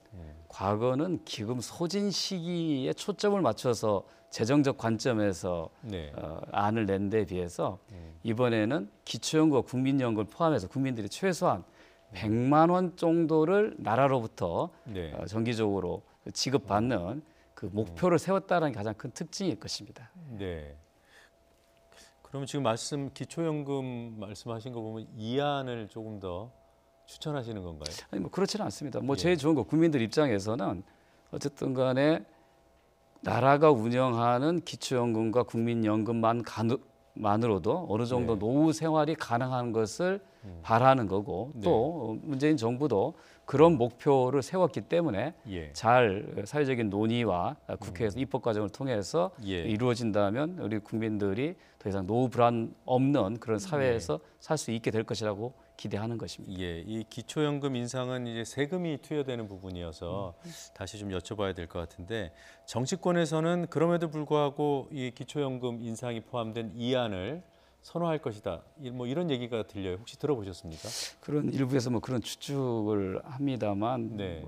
과거는 기금 소진 시기에 초점을 맞춰서 재정적 관점에서 네. 안을 낸 데 비해서 이번에는 기초연금과 국민연금을 포함해서 국민들이 최소한 100만 원 정도를 나라로부터 네. 정기적으로 지급받는 그 목표를 세웠다는 게 가장 큰 특징일 것입니다. 네. 그러면 지금 기초연금 말씀하신 거 보면 이 안을 조금 더 추천하시는 건가요? 아니 뭐 그렇지는 않습니다. 뭐 예. 제일 좋은 거 국민들 입장에서는 어쨌든 간에 나라가 운영하는 기초연금과 국민연금만으로도 어느 정도 네. 노후 생활이 가능한 것을 바라는 거고 네. 또 문재인 정부도 그런 목표를 세웠기 때문에 예. 잘 사회적인 논의와 국회에서 입법 과정을 통해서 예. 이루어진다면 우리 국민들이 더 이상 노후 불안 없는 그런 사회에서 살 수 있게 될 것이라고 기대하는 것입니다. 예, 이 기초연금 인상은 이제 세금이 투여되는 부분이어서 다시 좀 여쭤봐야 될 것 같은데 정치권에서는 그럼에도 불구하고 이 기초연금 인상이 포함된 이 안을 선호할 것이다. 뭐 이런 얘기가 들려요. 혹시 들어보셨습니까? 그런 일부에서 뭐 그런 추측을 합니다만 네.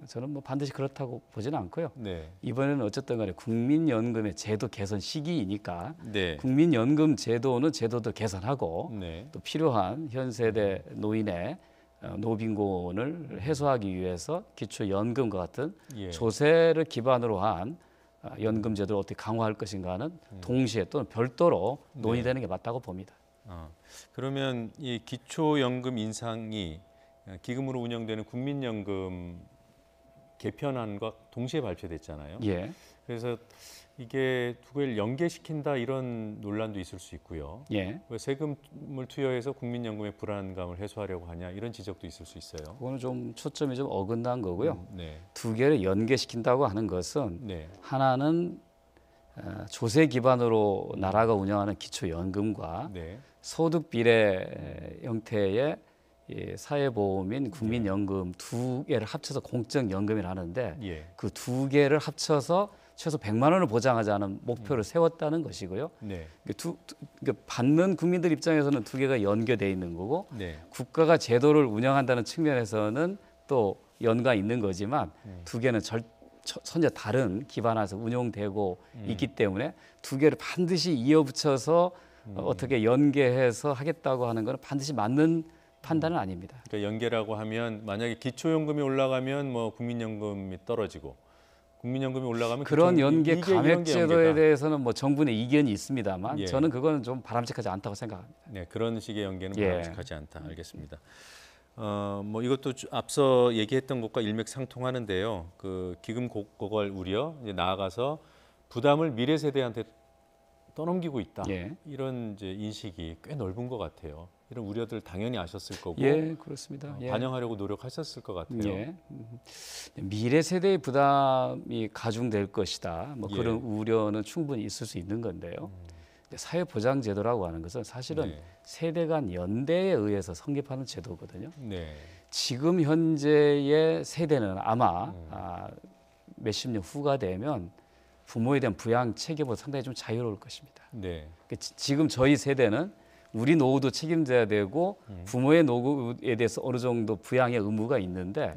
저는 뭐 반드시 그렇다고 보지는 않고요. 네. 이번에는 어쨌든 간에 국민연금의 제도 개선 시기이니까 네. 국민연금 제도는 제도도 개선하고 네. 또 필요한 현 세대 노인의 노빈곤을 해소하기 위해서 기초연금과 같은 예. 조세를 기반으로 한 연금 제도를 어떻게 강화할 것인가는 동시에 또는 별도로 논의되는 게 맞다고 봅니다. 그러면 이 기초연금 인상이 기금으로 운영되는 국민연금 개편안과 동시에 발표됐잖아요. 예. 그래서 이게 두 개를 연계시킨다 이런 논란도 있을 수 있고요. 예. 왜 세금을 투여해서 국민연금의 불안감을 해소하려고 하냐 이런 지적도 있을 수 있어요. 그거는 좀 초점이 좀 어긋난 거고요. 네. 두 개를 연계시킨다고 하는 것은 네. 하나는 조세 기반으로 나라가 운영하는 기초연금과 네. 소득 비례 형태의 사회보험인 국민연금 두 개를 합쳐서 공적연금이라 하는데 예. 그 두 개를 합쳐서 최소 100만 원을 보장하자는 목표를 세웠다는 것이고요. 네. 그러니까 받는 국민들 입장에서는 두 개가 연계돼 있는 거고 네. 국가가 제도를 운영한다는 측면에서는 또 연관 있는 거지만 두 개는 전혀 다른 기반 아래서 운용되고 있기 때문에 두 개를 반드시 이어붙여서 어떻게 연계해서 하겠다고 하는 것은 반드시 맞는 판단은 아닙니다. 그러니까 연계라고 하면 만약에 기초연금이 올라가면 뭐 국민연금이 떨어지고 국민연금이 올라가면 그런 연계 감액 제도에 대해서는 뭐 정부의 이견이 있습니다만 예. 저는 그거는 좀 바람직하지 않다고 생각합니다. 네, 그런 식의 연계는 예. 바람직하지 않다. 알겠습니다. 뭐 이것도 앞서 얘기했던 것과 일맥상통하는데요. 그 기금 고갈 우려, 이제 나아가서 부담을 미래 세대한테 떠넘기고 있다. 예. 이런 이제 인식이 꽤 넓은 것 같아요. 이런 우려들 당연히 아셨을 거고, 예, 그렇습니다. 예. 반영하려고 노력하셨을 것 같아요. 예. 미래 세대의 부담이 가중될 것이다. 뭐 그런 우려는 충분히 있을 수 있는 건데요. 사회보장제도라고 하는 것은 사실은 세대 간 연대에 의해서 성립하는 제도거든요. 네. 지금 현재의 세대는 아마 몇십 년 후가 되면 부모에 대한 부양 책임보다 상당히 좀 자유로울 것입니다. 네. 지금 저희 세대는 우리 노후도 책임져야 되고 부모의 노후에 대해서 어느 정도 부양의 의무가 있는데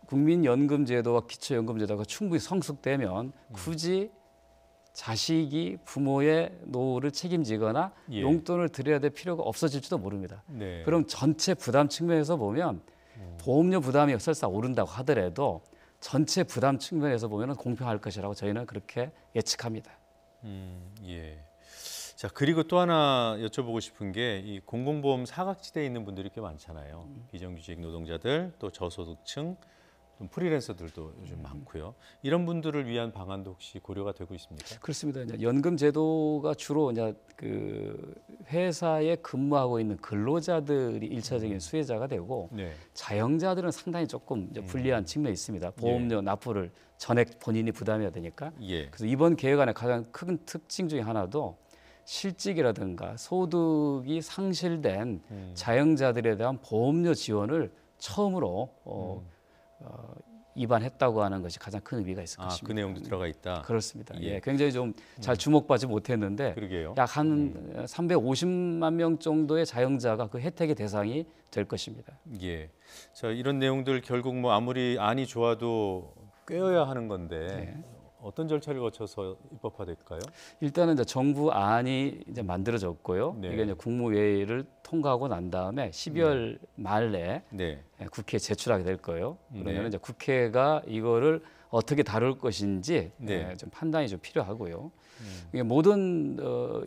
국민연금제도와 기초연금제도가 충분히 성숙되면 굳이 자식이 부모의 노후를 책임지거나 용돈을 드려야 될 필요가 없어질지도 모릅니다. 네. 그럼 전체 부담 측면에서 보면 보험료 부담이 설사 오른다고 하더라도 전체 부담 측면에서 보면 공평할 것이라고 저희는 그렇게 예측합니다. 예. 자, 그리고 또 하나 여쭤보고 싶은 게 이 공공보험 사각지대에 있는 분들이 꽤 많잖아요. 비정규직 노동자들, 또 저소득층, 또 프리랜서들도 요즘 많고요. 이런 분들을 위한 방안도 혹시 고려가 되고 있습니까? 그렇습니다. 이제 연금 제도가 주로 이제 그 회사에 근무하고 있는 근로자들이 일차적인 수혜자가 되고 자영자들은 상당히 조금 이제 불리한 측면이 있습니다. 보험료 납부를 전액 본인이 부담해야 되니까. 그래서 이번 계획안의 가장 큰 특징 중에 하나도 실직이라든가 소득이 상실된 자영자들에 대한 보험료 지원을 처음으로 입안했다고 하는 것이 가장 큰 의미가 있을 것입니다. 그 내용도 들어가 있다. 그렇습니다. 예, 굉장히 좀 잘 주목받지 못했는데 약 한 350만 명 정도의 자영자가 그 혜택의 대상이 될 것입니다. 예. 자, 이런 내용들 결국 뭐 아무리 안이 좋아도 꿰어야 하는 건데 어떤 절차를 거쳐서 입법화될까요? 일단은 이제 정부 안이 이제 만들어졌고요. 이게 이제 국무회의를 통과하고 난 다음에 12월 말에 국회에 제출하게 될 거예요. 그러면 이제 국회가 이거를 어떻게 다룰 것인지 좀 판단이 좀 필요하고요. 이게 모든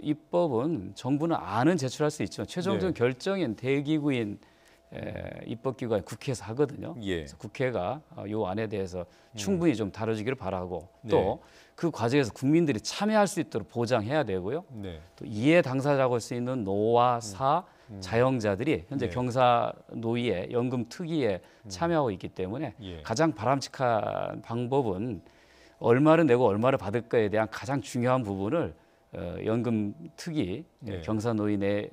입법은 정부는 안은 제출할 수 있지만 최종적인 결정인 대기구인 입법기관이 국회에서 하거든요. 그래서 국회가 이 안에 대해서 충분히 좀 다뤄지기를 바라고 또 그 과정에서 국민들이 참여할 수 있도록 보장해야 되고요. 또 이해 당사자라고 할 수 있는 노와 사, 자영자들이 현재 경사노위에 연금 특위에 참여하고 있기 때문에 가장 바람직한 방법은 얼마를 내고 얼마를 받을까에 대한 가장 중요한 부분을 연금 특위, 경사노위 내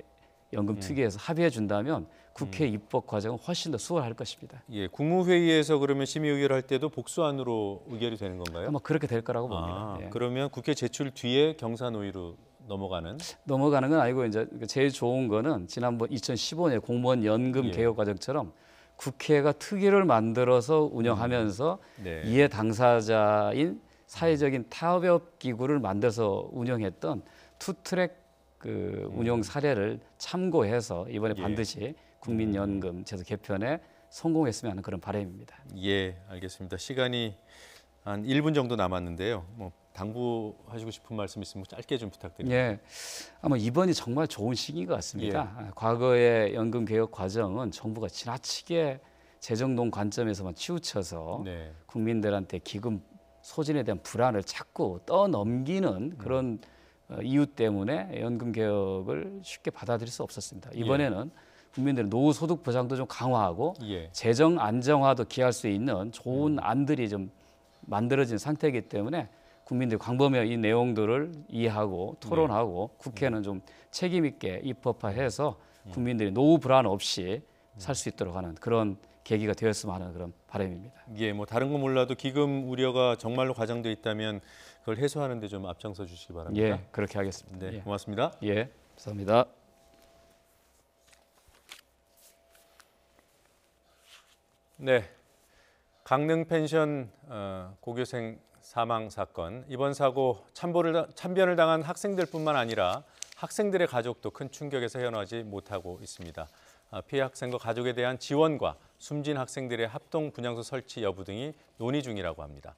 연금 특위에서 합의해 준다면 국회 입법 과정은 훨씬 더 수월할 것입니다. 예, 국무회의에서 그러면 심의 의결할 때도 복수안으로 의결이 되는 건가요? 아마 그렇게 될 거라고 봅니다. 그러면 국회 제출 뒤에 경사노위로 넘어가는 건 아니고 이제 제일 좋은 거는 지난번 2015년 공무원 연금 예. 개혁 과정처럼 국회가 특위를 만들어서 운영하면서 네. 이해 당사자인 사회적인 타협 기구를 만들어서 운영했던 투트랙 그 운영 사례를 참고해서 이번에 예. 반드시 국민연금 제도 개편에 성공했으면 하는 그런 바람입니다. 예, 알겠습니다. 시간이 한 1분 정도 남았는데요. 뭐 당부하시고 싶은 말씀 있으면 짧게 좀 부탁드립니다. 예, 아마 이번이 정말 좋은 시기인 것 같습니다. 과거의 연금 개혁 과정은 정부가 지나치게 재정농 관점에서만 치우쳐서 네. 국민들한테 기금 소진에 대한 불안을 자꾸 떠넘기는 그런 이유 때문에 연금 개혁을 쉽게 받아들일 수 없었습니다. 이번에는 국민들의 노후 소득 보장도 좀 강화하고 예. 재정 안정화도 기할 수 있는 좋은 안들이 좀 만들어진 상태이기 때문에 국민들이 광범위한 이 내용들을 이해하고 토론하고 국회는 좀 책임 있게 입법화해서 국민들이 노후 불안 없이 살 수 있도록 하는 그런 계기가 되었으면 하는 그런 바람입니다. 예, 뭐 다른 거 몰라도 기금 우려가 정말로 과장돼 있다면 그걸 해소하는 데 좀 앞장서 주시기 바랍니다. 예, 그렇게 하겠습니다. 네, 예. 고맙습니다. 예, 감사합니다. 네, 강릉 펜션 고교생 사망 사건. 이번 사고 참변을 당한 학생들뿐만 아니라 학생들의 가족도 큰 충격에서 헤어나지 못하고 있습니다. 피해 학생과 가족에 대한 지원과 숨진 학생들의 합동 분향소 설치 여부 등이 논의 중이라고 합니다.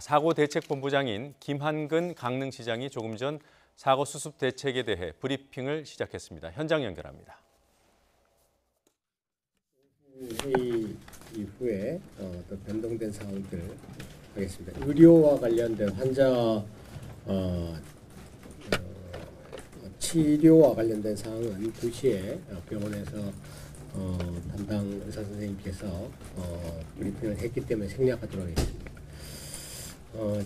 사고 대책본부장인 김한근 강릉시장이 조금 전 사고 수습 대책에 대해 브리핑을 시작했습니다. 현장 연결합니다. 회의 이후에 또 변동된 사항들 하겠습니다. 의료와 관련된 환자 치료와 관련된 사항은 2시에 병원에서 담당 의사 선생님께서 브리핑을 했기 때문에 생략하도록 하겠습니다.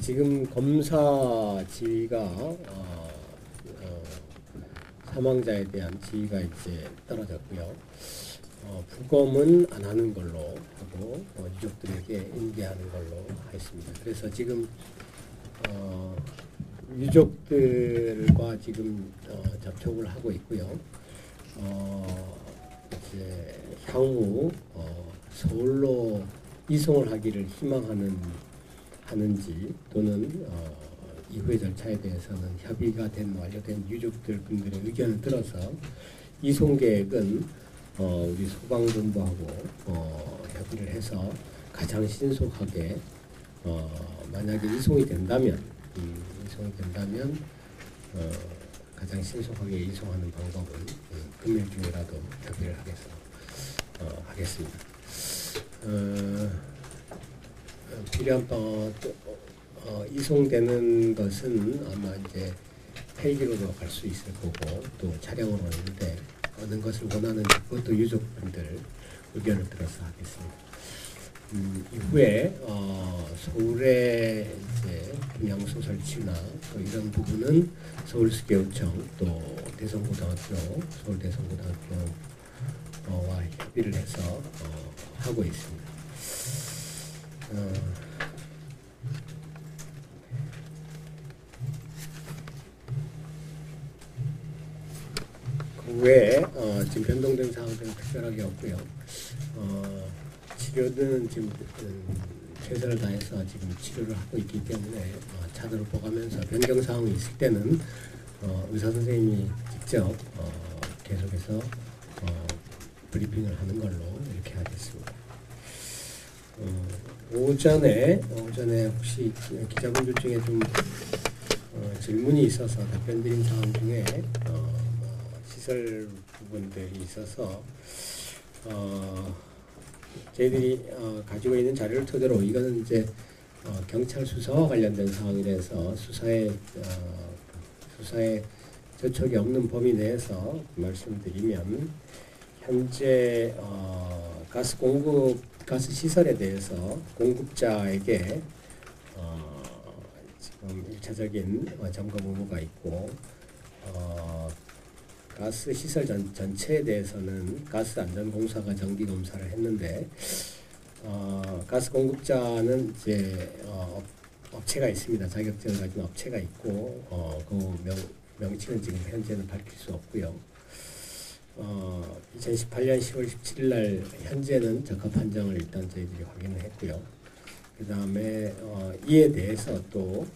지금 검사 지위가 사망자에 대한 지위가 이제 떨어졌고요. 부검은 안 하는 걸로 하고 유족들에게 인계하는 걸로 했습니다. 그래서 지금 유족들과 지금 접촉을 하고 있고요. 이제 향후 서울로 이송을 하기를 하는지 또는 이후의 절차에 대해서는 협의가 완료된 유족들 분들의 의견을 들어서 이송 계획은 우리 소방본부하고 협의를 해서 가장 신속하게 만약에 이송이 된다면 가장 신속하게 이송하는 방법은 금일 중이라도 협의를 하겠습니다. 필요한 이송되는 것은 아마 이제 헬기로도 갈 수 있을 거고 또 차량으로 오는데 어느 것을 원하는지 그것도 유족분들 의견을 들어서 하겠습니다. 이후에 서울의 이제 분향소 설치나 또 이런 부분은 서울시교육청 또 대성고등학교, 서울대성고등학교와 협의를 해서 하고 있습니다. 그 외에 지금 변동된 사항들은 특별하게 없고요. 치료는 지금 최선을 다해서 지금 치료를 하고 있기 때문에 차도를 보가면서 변경 사항이 있을 때는 의사 선생님이 직접 계속해서 브리핑을 하는 걸로 이렇게 하겠습니다. 오전에 혹시 기자분들 중에 좀 질문이 있어서 답변드린 사항 중에 시설 부분들이 있어서 저희들이 가지고 있는 자료를 토대로 이거는 이제 경찰 수사와 관련된 사항이라서 수사에 저촉이 없는 범위 내에서 말씀드리면 현재 가스 시설에 대해서 공급자에게 지금 1차적인 점검 의무가 있고 가스 시설 전체에 대해서는 가스 안전공사가 정기 검사를 했는데 가스 공급자는 이제 업체가 있습니다. 자격증을 가진 업체가 있고 명칭은 지금 현재는 밝힐 수 없고요. 2018년 10월 17일 날 현재는 적합 판정을 일단 저희들이 확인을 했고요. 그 다음에 이에 대해서 또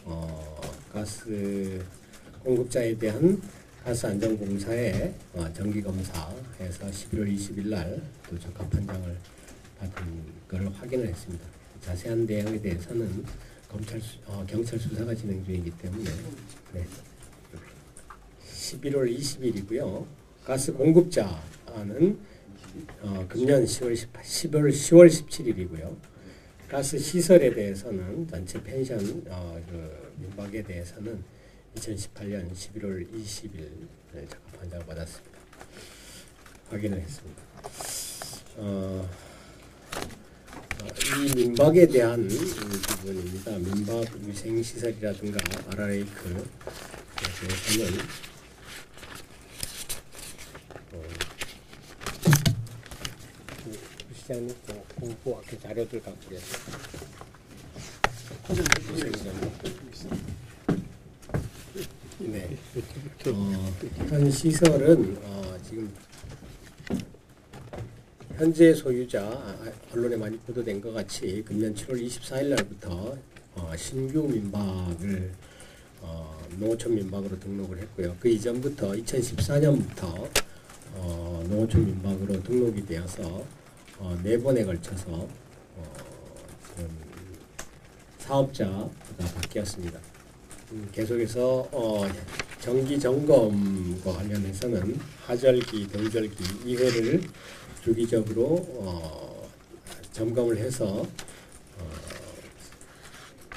가스 공급자에 대한 가스 안전공사의 정기검사에서 11월 20일 날 또 적합 판정을 받은 것을 확인을 했습니다. 자세한 내용에 대해서는 경찰 수사가 진행 중이기 때문에 11월 20일이고요. 가스 공급자는 금년 10월 17일이고요. 가스 시설에 대해서는 전체 펜션 민박에 대해서는 2018년 11월 20일 적합 판정을 받았습니다. 확인을 했습니다. 이 민박에 대한 부분입니다. 민박 위생시설이라든가 아라레이크에 대해서는 시장님 공부 자료들 갖고 계세요. 네. 현 시설은 지금 현재 소유자 언론에 많이 보도된 것 같이 금년 7월 24일 날부터 신규 민박을 농어촌 민박으로 등록을 했고요. 그 이전부터 2014년부터 농어촌 민박으로 등록이 되어서 4번에 걸쳐서 지금 사업자가 바뀌었습니다. 계속해서 정기 점검과 관련해서는 하절기, 동절기 2회를 주기적으로 점검을 해서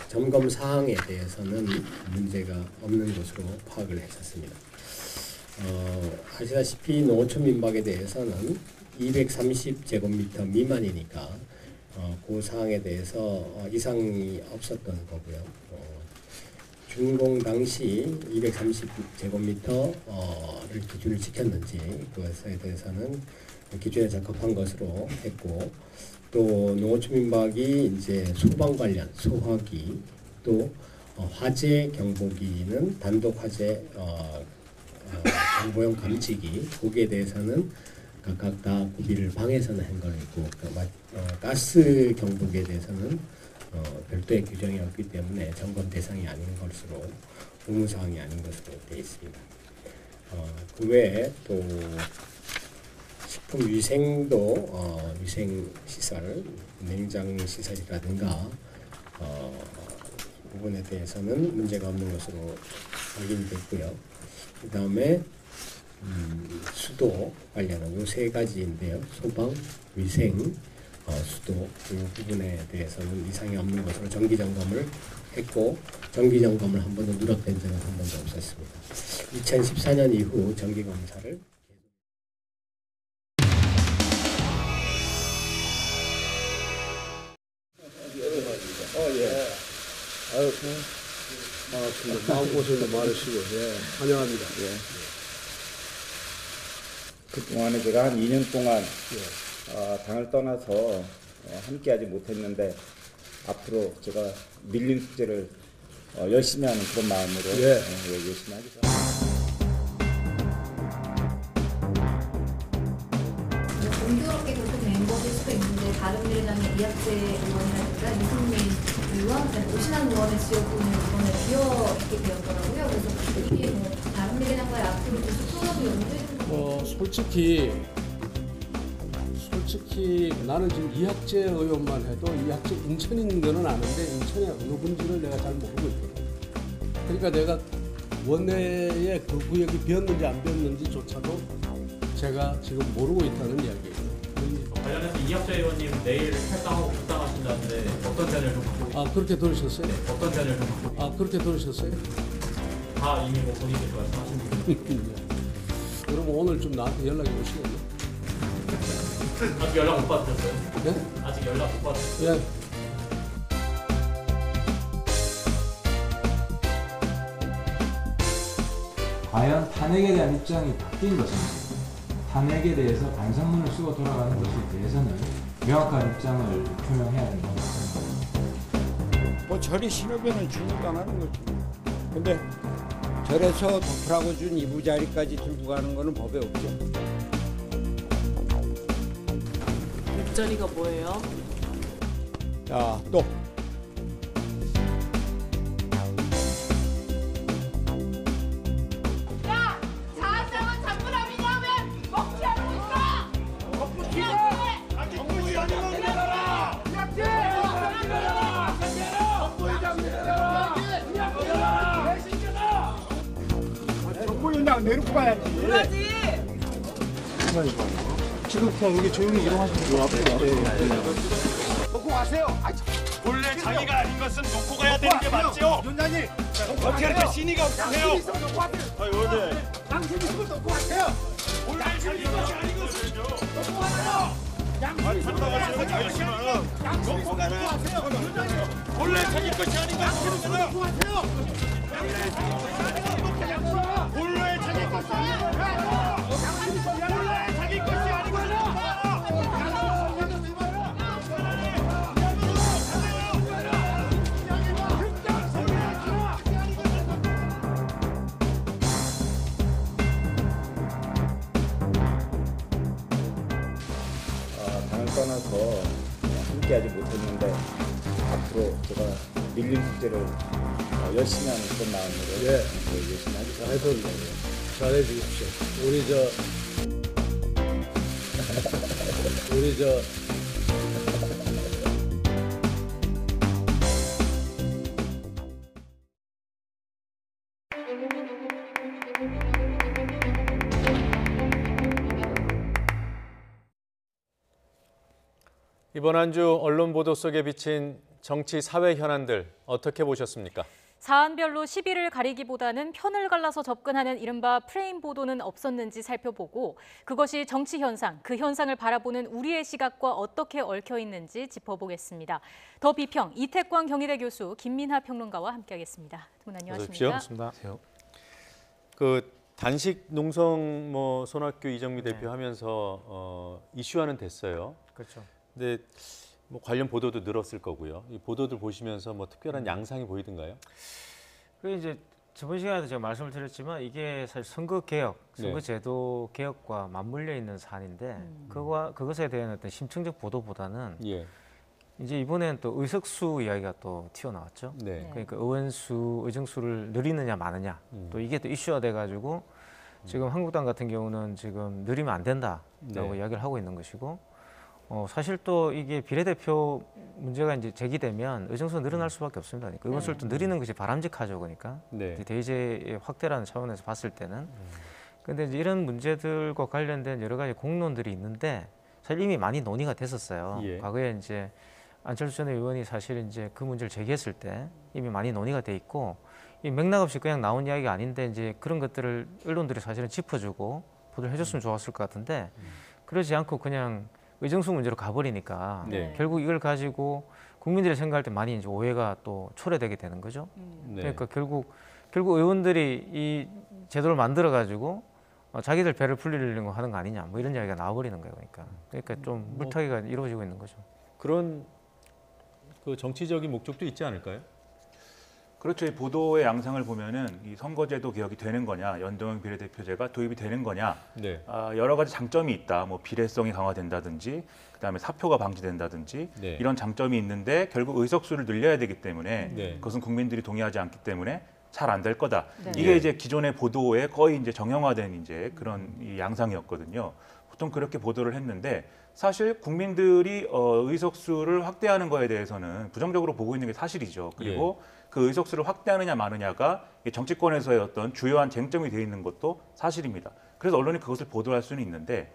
점검 사항에 대해서는 문제가 없는 것으로 파악을 했었습니다. 아시다시피 농어촌 민박에 대해서는 230제곱미터 미만이니까 그 사항에 대해서 이상이 없었던 거고요. 준공 당시 230제곱미터를 기준을 지켰는지 그것에 대해서는 기준에 적합한 것으로 했고, 또 농어촌 민박이 이제 소방 관련 소화기 또 화재 경보기는 단독 화재 경보용 감지기 거기에 대해서는 각각 다 구비를 방에서는 한 거 있고 가스 경보기에 대해서는 별도의 규정이 없기 때문에 점검 대상이 아닌 것으로 의무사항이 아닌 것으로 되어 있습니다. 그 외에 또 식품 위생도 위생시설, 냉장시설이라든가 부분에 대해서는 문제가 없는 것으로 확인이 됐고요. 그 다음에 수도 관련한 요 3가지인데요. 소방, 위생, 수도 이 부분에 대해서는 이상이 없는 것으로 정기점검을 했고, 정기점검을 한 번도 누락된 적은 한 번도 없었습니다. 2014년 이후 정기검사를 마음고생도 많으시고, 환영합니다. 그동안에 제가 한 2년 동안 당을 떠나서 함께하지 못했는데 앞으로 제가 밀린 숙제를 열심히 하는 그런 마음으로 열심히 하겠습니다. 공교롭게 그렇게 된 것일 수도 있는데 바른미래당의 이학재 의원이라든가 이승민 의원, 오신환 의원의 지역구는 이번에 비어있게 되었더라고요. 그래서 이게 뭐 바른미래당과의 앞으로 계속 통합이 연구해 솔직히 나는 지금 이학재 의원만 해도 이학재 인천인 거는 아는데 인천에 어느 분지를 내가 잘 모르고 있거든. 그러니까 내가 원내에 그 구역이 비었는지 안 비었는지조차도 제가 지금 모르고 있다는 이야기예요. 관련해서 이학재 의원님 내일 탈당하고 복당하신다는데 어떤 견해를 좀 갖고 계세요? 그렇게 들으셨어요? 네, 어떤 견해를 좀 갖고 계세요? 그렇게 들으셨어요? 다 이미 뭐 본인께서 말씀하신 분이 그럼 오늘 좀 나한테 연락이 오시겠네? 아직 연락 못 받으셨어요? 네? 아직 연락 못 받으셨어요? 예. 과연 탄핵에 대한 입장이 바뀐 것인지, 탄핵에 대해서 반성문을 쓰고 돌아가는 것에 대해서는 명확한 입장을 표명해야 된다고 생각합니다. 뭐 저리 신호변을 주고도 안 하는 거지. 근데 그래서 덮으라고 준 이부자리까지 들고 가는 거는 법에 없죠. 목자리가 뭐예요? 자, 또. 사상은 장부람이냐 왜 먹지 않고 있어? 먹지 않고 정부 이장님 내려라! 정부위원장 내놓고 가야지. 그러지. 지금 그냥 여기 조용히 이동하시면 돼요. 놓고 가세요. 본래 자기가 아닌 것은 놓고 가야 되는 게 맞죠? 위원장님. 어떻게 이렇게 신의가 없으세요? 의원님. 당신 있으면 놓고 가세요. 본래 자기 것이 아닌 것은 놓고 가세요. 양심 놓고 가세요. 본래 자기 것이 아닌 것은 놓고 가세요. 본래 자기 것이 아닌 본래 자기 것이 아닌 것은 당을 떠나서 함께하지 못했는데 앞으로 제가 밀린 숙제를 열심히 하는 그런 마음으로 열심히 하겠습니다. 하여튼 잘해 주십시오. 우리 저 이번 한 주 언론 보도 속에 비친 정치 사회 현안들 어떻게 보셨습니까? 사안별로 시비를 가리기보다는 편을 갈라서 접근하는 이른바 프레임 보도는 없었는지 살펴보고 그것이 정치 현상, 그 현상을 바라보는 우리의 시각과 어떻게 얽혀 있는지 짚어보겠습니다. 더 비평 이태광 경희대 교수, 김민하 평론가와 함께하겠습니다. 두 분 안녕하십니까? 안녕하십니까? 그 단식 농성 손학규 이정미 대표 하면서 이슈화는 됐어요. 그렇죠. 근데 관련 보도도 늘었을 거고요. 이 보도들 보시면서 특별한 양상이 보이던가요? 그 이제 저번 시간에도 제가 말씀을 드렸지만 이게 사실 선거 개혁, 선거제도 개혁과 맞물려 있는 사안인데 그것에 대한 어떤 심층적 보도보다는 이제 이번엔 또 의석수 이야기가 또 튀어나왔죠. 그러니까 의원수, 의정수를 늘리느냐 마느냐. 또 이게 또 이슈화 돼가지고 지금 한국당 같은 경우는 지금 늘리면 안 된다라고 이야기를 하고 있는 것이고. 사실 또 이게 비례대표 문제가 이제 제기되면 의정수가 늘어날 수밖에 없습니다. 그러니까 의원수를 또 늘리는 것이 바람직하죠, 그러니까 대의제의 확대라는 차원에서 봤을 때는. 그런데 이제 이런 문제들과 관련된 여러 가지 공론들이 있는데 사실 이미 많이 논의가 됐었어요. 과거에 이제 안철수 전 의원이 사실 이제 그 문제를 제기했을 때 이미 많이 논의가 돼 있고 이 맥락 없이 그냥 나온 이야기가 아닌데 이제 그런 것들을 언론들이 사실은 짚어주고 보도를 해줬으면 좋았을 것 같은데 그러지 않고 그냥 의정수 문제로 가버리니까 결국 이걸 가지고 국민들이 생각할 때 많이 이제 오해가 또 초래되게 되는 거죠. 그러니까 결국 의원들이 이 제도를 만들어 가지고 자기들 배를 풀리려고 하는 거 아니냐, 뭐 이런 이야기가 나와버리는 거예요. 그러니까 좀 물타기가 이루어지고 있는 거죠. 그런 그 정치적인 목적도 있지 않을까요? 그렇죠. 이 보도의 양상을 보면은 이 선거제도 개혁이 되는 거냐, 연동형 비례대표제가 도입이 되는 거냐, 여러 가지 장점이 있다. 뭐 비례성이 강화된다든지, 그다음에 사표가 방지된다든지 이런 장점이 있는데 결국 의석수를 늘려야 되기 때문에 그것은 국민들이 동의하지 않기 때문에 잘 안 될 거다. 이게 이제 기존의 보도에 거의 이제 정형화된 이제 그런 이 양상이었거든요. 보통 그렇게 보도를 했는데. 사실 국민들이 의석수를 확대하는 거에 대해서는 부정적으로 보고 있는 게 사실이죠. 그리고 그 의석수를 확대하느냐 마느냐가 정치권에서의 어떤 주요한 쟁점이 되어 있는 것도 사실입니다. 그래서 언론이 그것을 보도할 수는 있는데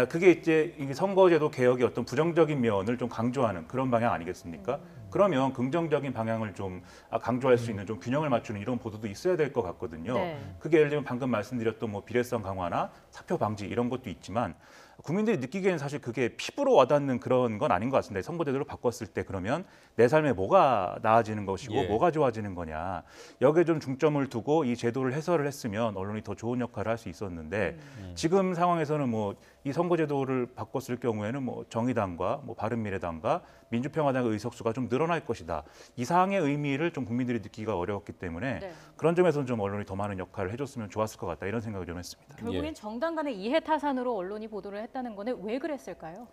그게 이제 선거제도 개혁의 어떤 부정적인 면을 좀 강조하는 그런 방향 아니겠습니까? 그러면 긍정적인 방향을 좀 강조할 수 있는 좀 균형을 맞추는 이런 보도도 있어야 될 것 같거든요. 그게 예를 들면 방금 말씀드렸던 뭐 비례성 강화나 사표 방지 이런 것도 있지만 국민들이 느끼기에는 사실 그게 피부로 와닿는 그런 건 아닌 것 같습니다. 선거제도를 바꿨을 때 그러면 내 삶에 뭐가 나아지는 것이고 뭐가 좋아지는 거냐. 여기에 좀 중점을 두고 이 제도를 해설을 했으면 언론이 더 좋은 역할을 할 수 있었는데 지금 상황에서는 뭐 이 선거제도를 바꿨을 경우에는 뭐 정의당과 뭐 바른미래당과 민주평화당의 의석수가 좀 늘어날 것이다. 이 사항의 의미를 좀 국민들이 느끼기가 어려웠기 때문에 네. 그런 점에서는 좀 언론이 더 많은 역할을 해줬으면 좋았을 것 같다 이런 생각을 좀 했습니다. 결국엔 정당 간의 이해타산으로 언론이 보도를 했다는 거는 왜 그랬을까요?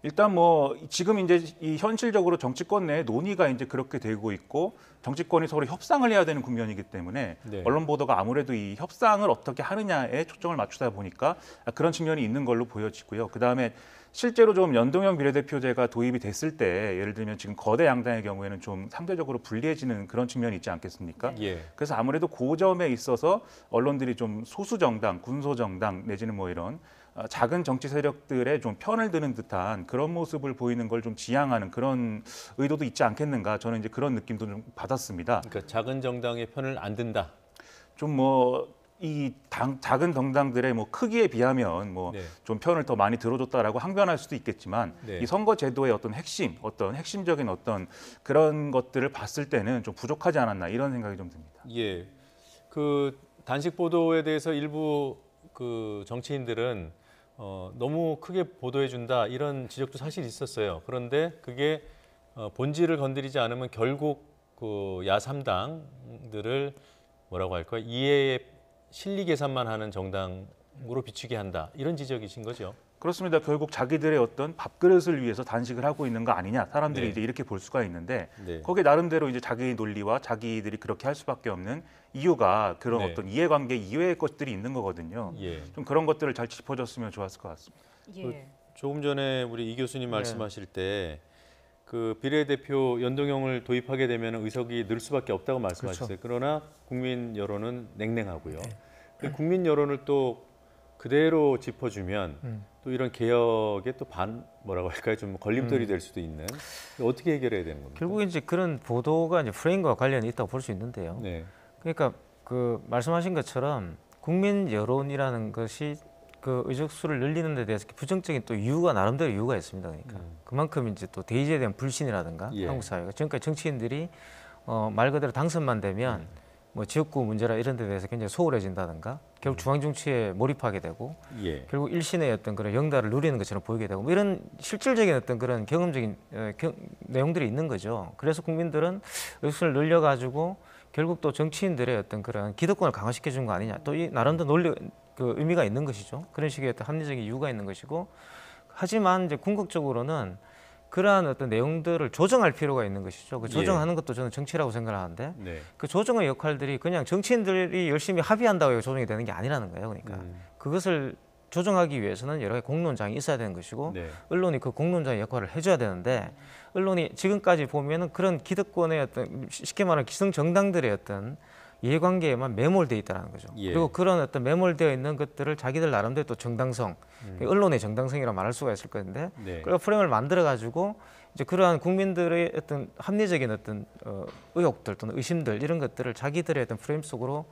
일단 뭐 지금 이제 이 현실적으로 정치권 내에 논의가 이제 그렇게 되고 있고 정치권이 서로 협상을 해야 되는 국면이기 때문에 언론 보도가 아무래도 이 협상을 어떻게 하느냐에 초점을 맞추다 보니까 그런 측면이 있는 걸로 보여지고요. 그다음에 실제로 좀 연동형 비례대표제가 도입이 됐을 때 예를 들면 지금 거대 양당의 경우에는 좀 상대적으로 불리해지는 그런 측면이 있지 않겠습니까? 그래서 아무래도 그 점에 있어서 언론들이 좀 소수 정당, 군소 정당 내지는 뭐 이런 작은 정치 세력들의 좀 편을 드는 듯한 그런 모습을 보이는 걸 좀 지향하는 그런 의도도 있지 않겠는가 저는 이제 그런 느낌도 좀 받았습니다. 그러니까 작은 정당의 편을 안 든다. 좀 뭐 이 작은 정당들의 뭐 크기에 비하면 뭐 좀 편을 더 많이 들어줬다라고 항변할 수도 있겠지만 이 선거 제도의 어떤 핵심적인 어떤 그런 것들을 봤을 때는 좀 부족하지 않았나 이런 생각이 좀 듭니다. 예, 그 단식 보도에 대해서 일부 그 정치인들은 너무 크게 보도해준다 이런 지적도 사실 있었어요. 그런데 그게 본질을 건드리지 않으면 결국 그 야3당들을 뭐라고 할까 이해의 실리 계산만 하는 정당으로 비추게 한다 이런 지적이신 거죠. 그렇습니다. 결국 자기들의 어떤 밥그릇을 위해서 단식을 하고 있는 거 아니냐 사람들이 이제 이렇게 볼 수가 있는데 거기에 나름대로 이제 자기 논리와 자기들이 그렇게 할 수밖에 없는 이유가 그런 어떤 이해관계 이외의 것들이 있는 거거든요. 좀 그런 것들을 잘 짚어줬으면 좋았을 것 같습니다. 조금 전에 우리 이 교수님 말씀하실 때 그 비례대표 연동형을 도입하게 되면 의석이 늘 수밖에 없다고 말씀하셨어요. 그러나 국민 여론은 냉랭하고요. 국민 여론을 또 그대로 짚어주면 또 이런 개혁에 또 뭐라고 할까요? 좀 걸림돌이 될 수도 있는 어떻게 해결해야 되는 겁니까? 결국 이제 그런 보도가 이제 프레임과 관련이 있다고 볼 수 있는데요. 그러니까 그 말씀하신 것처럼 국민 여론이라는 것이 그 의석수를 늘리는 데 대해서 부정적인 또 이유가 나름대로 이유가 있습니다. 그러니까 그만큼 이제 또 대의제에 대한 불신이라든가 한국 사회가 지금까지 정치인들이 말 그대로 당선만 되면 뭐 지역구 문제라 이런 데 대해서 굉장히 소홀해진다든가 결국 중앙 정치에 몰입하게 되고 결국 일신의 어떤 그런 영달을 누리는 것처럼 보이게 되고 뭐 이런 실질적인 어떤 그런 경험적인 내용들이 있는 거죠. 그래서 국민들은 의석수를 늘려가지고 결국 또 정치인들의 어떤 그런 기득권을 강화시켜 준 거 아니냐. 또 이 나름대로 논리 그 의미가 있는 것이죠. 그런 식의 어떤 합리적인 이유가 있는 것이고, 하지만 이제 궁극적으로는 그러한 어떤 내용들을 조정할 필요가 있는 것이죠. 그 조정하는 것도 저는 정치라고 생각하는데 그 조정의 역할들이 그냥 정치인들이 열심히 합의한다고 해서 조정이 되는 게 아니라는 거예요. 그러니까 그것을 조정하기 위해서는 여러 가지 공론장이 있어야 되는 것이고 언론이 그 공론장의 역할을 해줘야 되는데 언론이 지금까지 보면은 그런 기득권의 어떤 쉽게 말하면 기성 정당들의 어떤 이해관계에만 매몰되어 있다는 거죠. 그리고 그런 어떤 매몰되어 있는 것들을 자기들 나름대로 또 정당성, 언론의 정당성이라고 말할 수가 있을 건데 그런 프레임을 만들어가지고 이제 그러한 국민들의 어떤 합리적인 어떤 의혹들 또는 의심들 이런 것들을 자기들의 어떤 프레임 속으로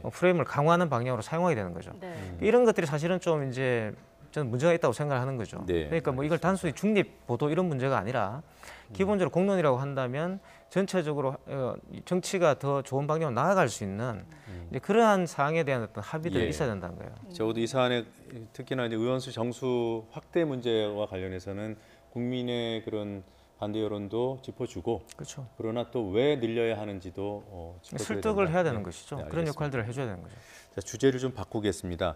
프레임을 강화하는 방향으로 사용하게 되는 거죠. 이런 것들이 사실은 좀 이제 저는 문제가 있다고 생각하는 거죠. 그러니까 뭐 이걸 단순히 중립 보도 이런 문제가 아니라 기본적으로 공론이라고 한다면 전체적으로 정치가 더 좋은 방향으로 나아갈 수 있는 이제 그러한 사항에 대한 어떤 합의들이 있어야 된다는 거예요. 적어도 이 사안에 특히나 이제 의원수 정수 확대 문제와 관련해서는 국민의 그런 반대 여론도 짚어주고, 그러나 또 왜 늘려야 하는지도 설득을 해야 되는 것이죠. 그런 역할들을 해줘야 되는 거죠. 자, 주제를 좀 바꾸겠습니다.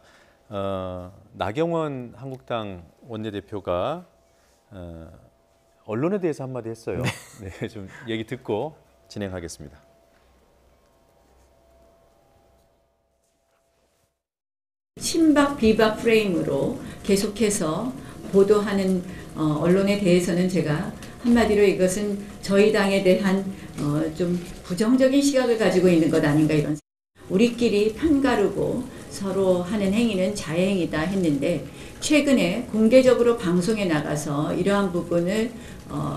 나경원 한국당 원내대표가 언론에 대해서 한마디 했어요. 네, 좀 얘기 듣고 진행하겠습니다. 친박 비박 프레임으로 계속해서 보도하는 언론에 대해서는 제가 한마디로 이것은 저희 당에 대한 좀 부정적인 시각을 가지고 있는 것 아닌가 이런. 우리끼리 편가르고 서로 하는 행위는 자해행위다 했는데 최근에 공개적으로 방송에 나가서 이러한 부분을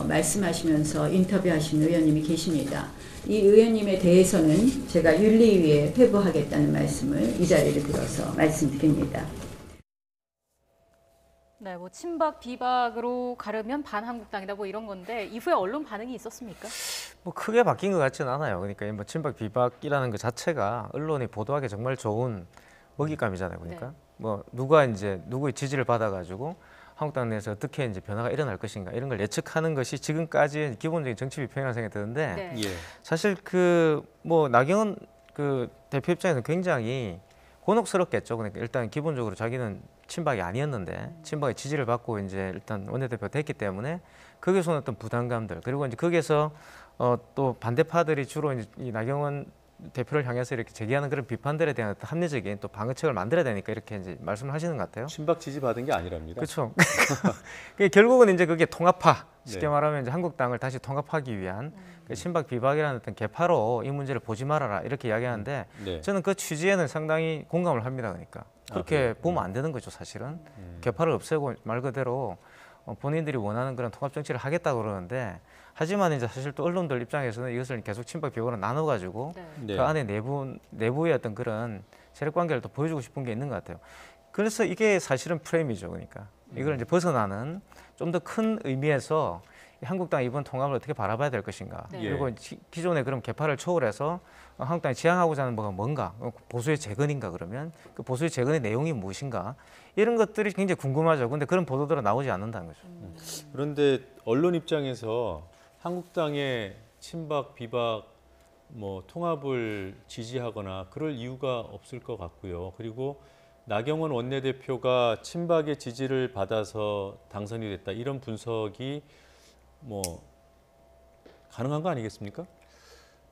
말씀하시면서 인터뷰하신 의원님이 계십니다. 이 의원님에 대해서는 제가 윤리위에 회부하겠다는 말씀을 이 자리를 빌어서 말씀드립니다. 네, 뭐 친박 비박으로 가르면 반한국당이다 뭐 이런 건데 이후에 언론 반응이 있었습니까? 뭐 크게 바뀐 것 같지는 않아요. 그러니까 뭐 친박 비박이라는 것 자체가 언론이 보도하기 정말 좋은 먹잇감이잖아요. 그러니까 뭐 누가 이제 누구의 지지를 받아가지고 한국당 내에서 어떻게 이제 변화가 일어날 것인가 이런 걸 예측하는 것이 지금까지의 기본적인 정치 비평이라는 생각이 드는데 네. 예. 사실 그 뭐 나경원 그 대표 입장에서는 굉장히 곤혹스럽겠죠. 그러니까 일단 기본적으로 자기는 친박이 아니었는데 친박의 지지를 받고 이제 일단 원내대표가 됐기 때문에 거기서 오는 어떤 부담감들 그리고 이제 거기에서 또 반대파들이 주로 이제 이 나경원 대표를 향해서 이렇게 제기하는 그런 비판들에 대한 어떤 합리적인 또 방어책을 만들어야 되니까 이렇게 이제 말씀을 하시는 것 같아요. 친박 지지 받은 게 아니랍니다. 그렇죠. 결국은 이제 그게 통합화 쉽게 네. 말하면 이제 한국당을 다시 통합하기 위한 그 친박 비박이라는 어떤 개파로 이 문제를 보지 말아라 이렇게 이야기하는데 네. 저는 그 취지에는 상당히 공감을 합니다. 그러니까 그렇게 그래요? 보면 안 되는 거죠, 사실은. 개파를 없애고 말 그대로 본인들이 원하는 그런 통합 정치를 하겠다고 그러는데 하지만 이제 사실 또 언론들 입장에서는 이것을 계속 친박 비박으로 나눠가지고 네. 그 안에 내부의 어떤 그런 세력 관계를 또 보여주고 싶은 게 있는 것 같아요. 그래서 이게 사실은 프레임이죠, 그러니까 이걸 이제 벗어나는 좀 더 큰 의미에서 한국당 이번 통합을 어떻게 바라봐야 될 것인가. 네. 그리고 기존의 그런 개파를 초월해서 한국당이 지향하고자 하는 뭐가 뭔가 보수의 재건인가 그러면 그 보수의 재건의 내용이 무엇인가 이런 것들이 굉장히 궁금하죠. 근데 그런 보도들은 나오지 않는다는 거죠. 그런데 언론 입장에서 한국당의 친박 비박 뭐 통합을 지지하거나 그럴 이유가 없을 것 같고요. 그리고 나경원 원내대표가 친박의 지지를 받아서 당선이 됐다 이런 분석이 뭐 가능한 거 아니겠습니까?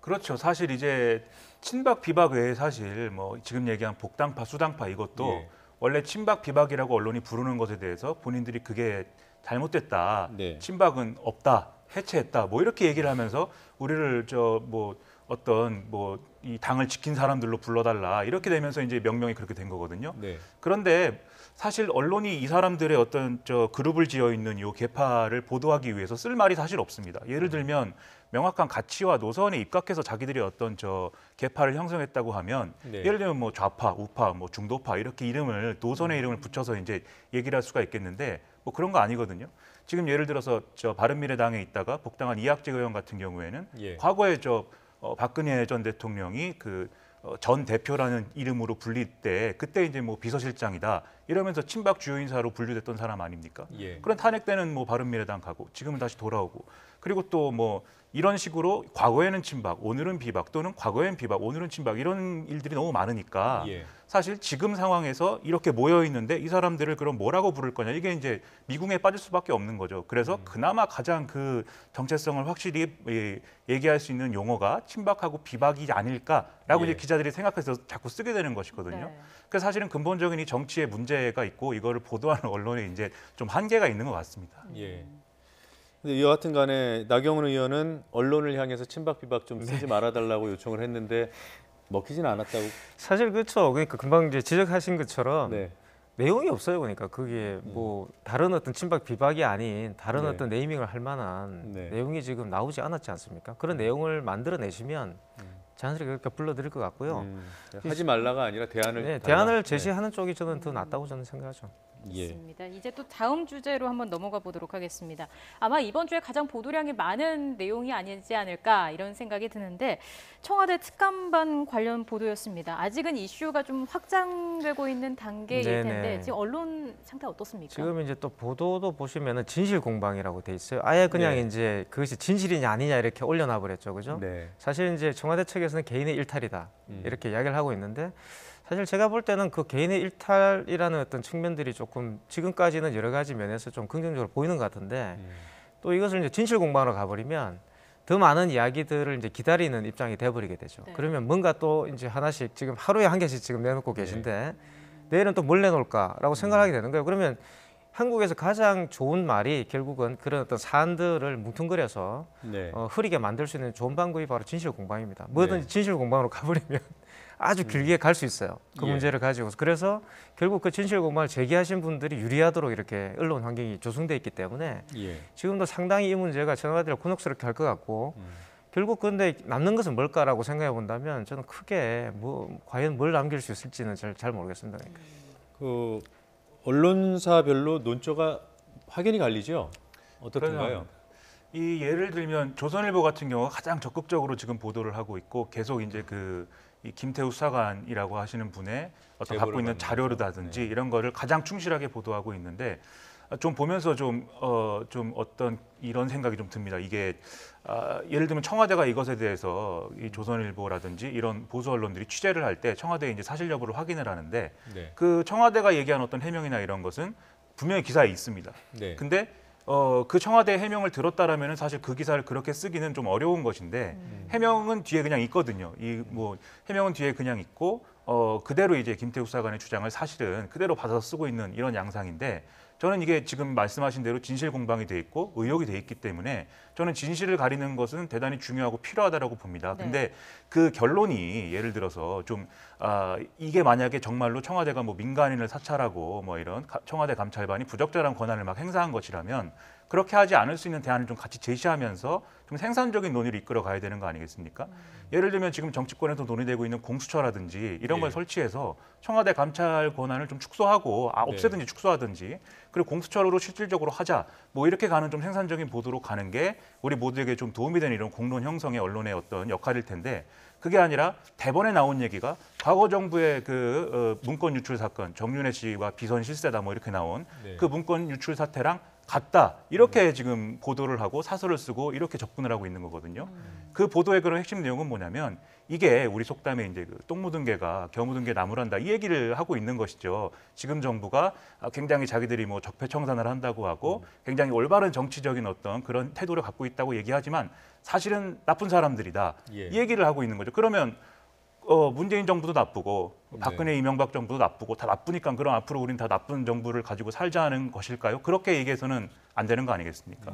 그렇죠. 사실 이제 친박 비박 외에 사실 뭐 지금 얘기한 복당파 수당파 이것도 예. 원래 친박 비박이라고 언론이 부르는 것에 대해서 본인들이 그게 잘못됐다. 네. 친박은 없다. 해체했다. 뭐 이렇게 얘기를 하면서 우리를 저 뭐 어떤 뭐 이 당을 지킨 사람들로 불러달라 이렇게 되면서 이제 명명이 그렇게 된 거거든요. 네. 그런데 사실 언론이 이 사람들의 어떤 저 그룹을 지어 있는 요 개파를 보도하기 위해서 쓸 말이 사실 없습니다. 예를 들면 명확한 가치와 노선에 입각해서 자기들이 어떤 저 개파를 형성했다고 하면 네. 예를 들면 뭐 좌파, 우파, 뭐 중도파 이렇게 이름을 노선의 이름을 붙여서 이제 얘기를 할 수가 있겠는데 뭐 그런 거 아니거든요. 지금 예를 들어서 저 바른미래당에 있다가 복당한 이학재 의원 같은 경우에는 예. 과거에 저 박근혜 전 대통령이 그 전 대표라는 이름으로 불릴 때 그때 이제 뭐 비서실장이다 이러면서 친박 주요 인사로 분류됐던 사람 아닙니까? 예. 그런 탄핵 때는 뭐 바른미래당 가고 지금은 다시 돌아오고 그리고 또 뭐 이런 식으로 과거에는 친박, 오늘은 비박 또는 과거엔 비박, 오늘은 친박 이런 일들이 너무 많으니까 예. 사실 지금 상황에서 이렇게 모여 있는데 이 사람들을 그럼 뭐라고 부를 거냐 이게 이제 미궁에 빠질 수밖에 없는 거죠. 그래서 그나마 가장 그 정체성을 확실히 얘기할 수 있는 용어가 친박하고 비박이 아닐까라고 예. 이제 기자들이 생각해서 자꾸 쓰게 되는 것이거든요. 네. 그래서 사실은 근본적인 이 정치에 문제가 있고 이거를 보도하는 언론에 이제 좀 한계가 있는 것 같습니다. 예. 근데 여하튼 간에 나경원 의원은 언론을 향해서 친박 비박 좀 쓰지 말아달라고 요청을 했는데 먹히진 않았다고. 사실 그렇죠. 그러니까 금방 이제 지적하신 것처럼 네. 내용이 없어요. 그러니까 그게 뭐 다른 어떤 친박 비박이 아닌 다른 네. 어떤 네이밍을 할 만한 네. 내용이 지금 나오지 않았지 않습니까? 그런 내용을 만들어내시면 자연스럽게 그렇게 불러드릴 것 같고요. 하지 말라가 아니라 대안을 네, 달라. 대안을 제시하는 쪽이 저는 더 낫다고 저는 생각하죠. 예. 맞습니다. 이제 또 다음 주제로 한번 넘어가 보도록 하겠습니다. 아마 이번 주에 가장 보도량이 많은 내용이 아니지 않을까 이런 생각이 드는데 청와대 특감반 관련 보도였습니다. 아직은 이슈가 좀 확장되고 있는 단계일 네네. 텐데 지금 언론 상태 어떻습니까? 지금 이제 또 보도도 보시면은 진실 공방이라고 돼 있어요. 아예 그냥 네. 이제 그것이 진실이냐 아니냐 이렇게 올려놔 버렸죠, 그죠? 네. 사실 이제 청와대 측에서는 개인의 일탈이다 이렇게 이야기를 하고 있는데 사실 제가 볼 때는 그 개인의 일탈이라는 어떤 측면들이 조금 지금까지는 여러 가지 면에서 좀 긍정적으로 보이는 것 같은데 또 이것을 이제 진실 공방으로 가버리면 더 많은 이야기들을 이제 기다리는 입장이 돼버리게 되죠. 네. 그러면 뭔가 또 이제 하나씩 지금 하루에 한 개씩 지금 내놓고 계신데 내일은 또 뭘 내놓을까라고 생각하게 되는 거예요. 그러면 한국에서 가장 좋은 말이 결국은 그런 어떤 사안들을 뭉뚱그려서 네. 흐리게 만들 수 있는 좋은 방법이 바로 진실 공방입니다. 뭐든지 네. 진실 공방으로 가버리면 아주 길게 갈 수 있어요. 그 예. 문제를 가지고. 그래서 결국 그 진실 공방을 제기하신 분들이 유리하도록 이렇게 언론 환경이 조성돼 있기 때문에 예. 지금도 상당히 이 문제가 청와대를 곤혹스럽게 할 것 같고 결국 근데 남는 것은 뭘까라고 생각해 본다면 저는 크게 뭐 과연 뭘 남길 수 있을지는 잘 모르겠습니다. 그러니까. 그 언론사별로 논조가 확연히 갈리죠. 어떻던가요? 이 예를 들면 조선일보 같은 경우가 가장 적극적으로 지금 보도를 하고 있고 계속 이제 이 김태우 수사관이라고 하시는 분의 어떤 갖고 있는 자료라든지 이런 거를 가장 충실하게 보도하고 있는데 좀 보면서 좀 어떤 이런 생각이 좀 듭니다. 이게 예를 들면 청와대가 이것에 대해서 이 조선일보라든지 이런 보수 언론들이 취재를 할 때 청와대에 이제 사실 여부를 확인을 하는데 그 청와대가 얘기한 어떤 해명이나 이런 것은 분명히 기사에 있습니다. 근데 그 청와대 해명을 들었다라면은 사실 그 기사를 그렇게 쓰기는 좀 어려운 것인데 해명은 뒤에 그냥 있거든요. 해명은 뒤에 그냥 있고 그대로 이제 김태우 수사관의 주장을 사실은 그대로 받아서 쓰고 있는 이런 양상인데 저는 이게 지금 말씀하신 대로 진실 공방이 돼 있고 의혹이 돼 있기 때문에 저는 진실을 가리는 것은 대단히 중요하고 필요하다라고 봅니다. 근데 그 결론이 예를 들어서 좀 이게 만약에 정말로 청와대가 뭐 민간인을 사찰하고 뭐 이런 청와대 감찰반이 부적절한 권한을 막 행사한 것이라면 그렇게 하지 않을 수 있는 대안을 좀 같이 제시하면서 좀 생산적인 논의를 이끌어 가야 되는 거 아니겠습니까? 예를 들면 지금 정치권에서 논의되고 있는 공수처라든지 이런 걸 설치해서 청와대 감찰 권한을 좀 축소하고 없애든지 축소하든지 그리고 공수처로 실질적으로 하자 뭐 이렇게 가는 좀 생산적인 보도로 가는 게 우리 모두에게 좀 도움이 되는 이런 공론 형성의 언론의 어떤 역할일 텐데 그게 아니라 대본에 나온 얘기가 과거 정부의 그 문건 유출 사건 정윤회 씨와 비선 실세다 뭐 이렇게 나온 그 문건 유출 사태랑 같다 이렇게 지금 보도를 하고 사설을 쓰고 이렇게 접근을 하고 있는 거거든요. 그 보도의 그런 핵심 내용은 뭐냐면 이게 우리 속담에 이제 그 똥 묻은 개가 겨 묻은 개 나무란다 이 얘기를 하고 있는 것이죠. 지금 정부가 굉장히 자기들이 뭐 적폐청산을 한다고 하고 굉장히 올바른 정치적인 어떤 그런 태도를 갖고 있다고 얘기하지만 사실은 나쁜 사람들이다 이 얘기를 하고 있는 거죠. 그러면 문재인 정부도 나쁘고 박근혜 이명박 정부도 나쁘고 다 나쁘니까 그럼 앞으로 우리는 다 나쁜 정부를 가지고 살자는 것일까요? 그렇게 얘기해서는 안 되는 거 아니겠습니까?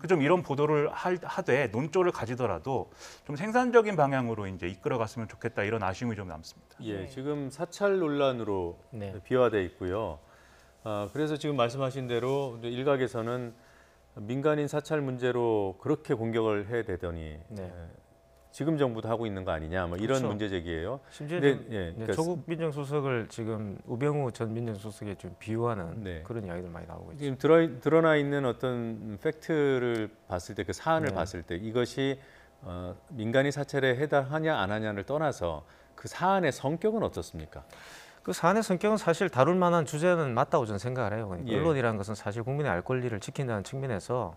좀 이런 보도를 하되 논조를 가지더라도 좀 생산적인 방향으로 이제 이끌어갔으면 좋겠다 이런 아쉬움이 좀 남습니다. 예, 지금 사찰 논란으로 비화돼 있고요. 그래서 지금 말씀하신 대로 일각에서는 민간인 사찰 문제로 그렇게 공격을 해대더니 지금 정부도 하고 있는 거 아니냐 뭐 이런 문제 제기예요. 심지어 그러니까 조국 민정수석을 지금 우병우 전 민정수석에 좀 비유하는 그런 이야기들 많이 나오고 있죠. 지금 드러나 있는 어떤 팩트를 봤을 때 그 사안을 봤을 때 이것이 민간인 사찰에 해당하냐 안 하냐를 떠나서 그 사안의 성격은 어떻습니까? 그 사안의 성격은 사실 다룰 만한 주제는 맞다고 저는 생각을 해요. 그러니까 언론이라는 것은 사실 국민의 알 권리를 지킨다는 측면에서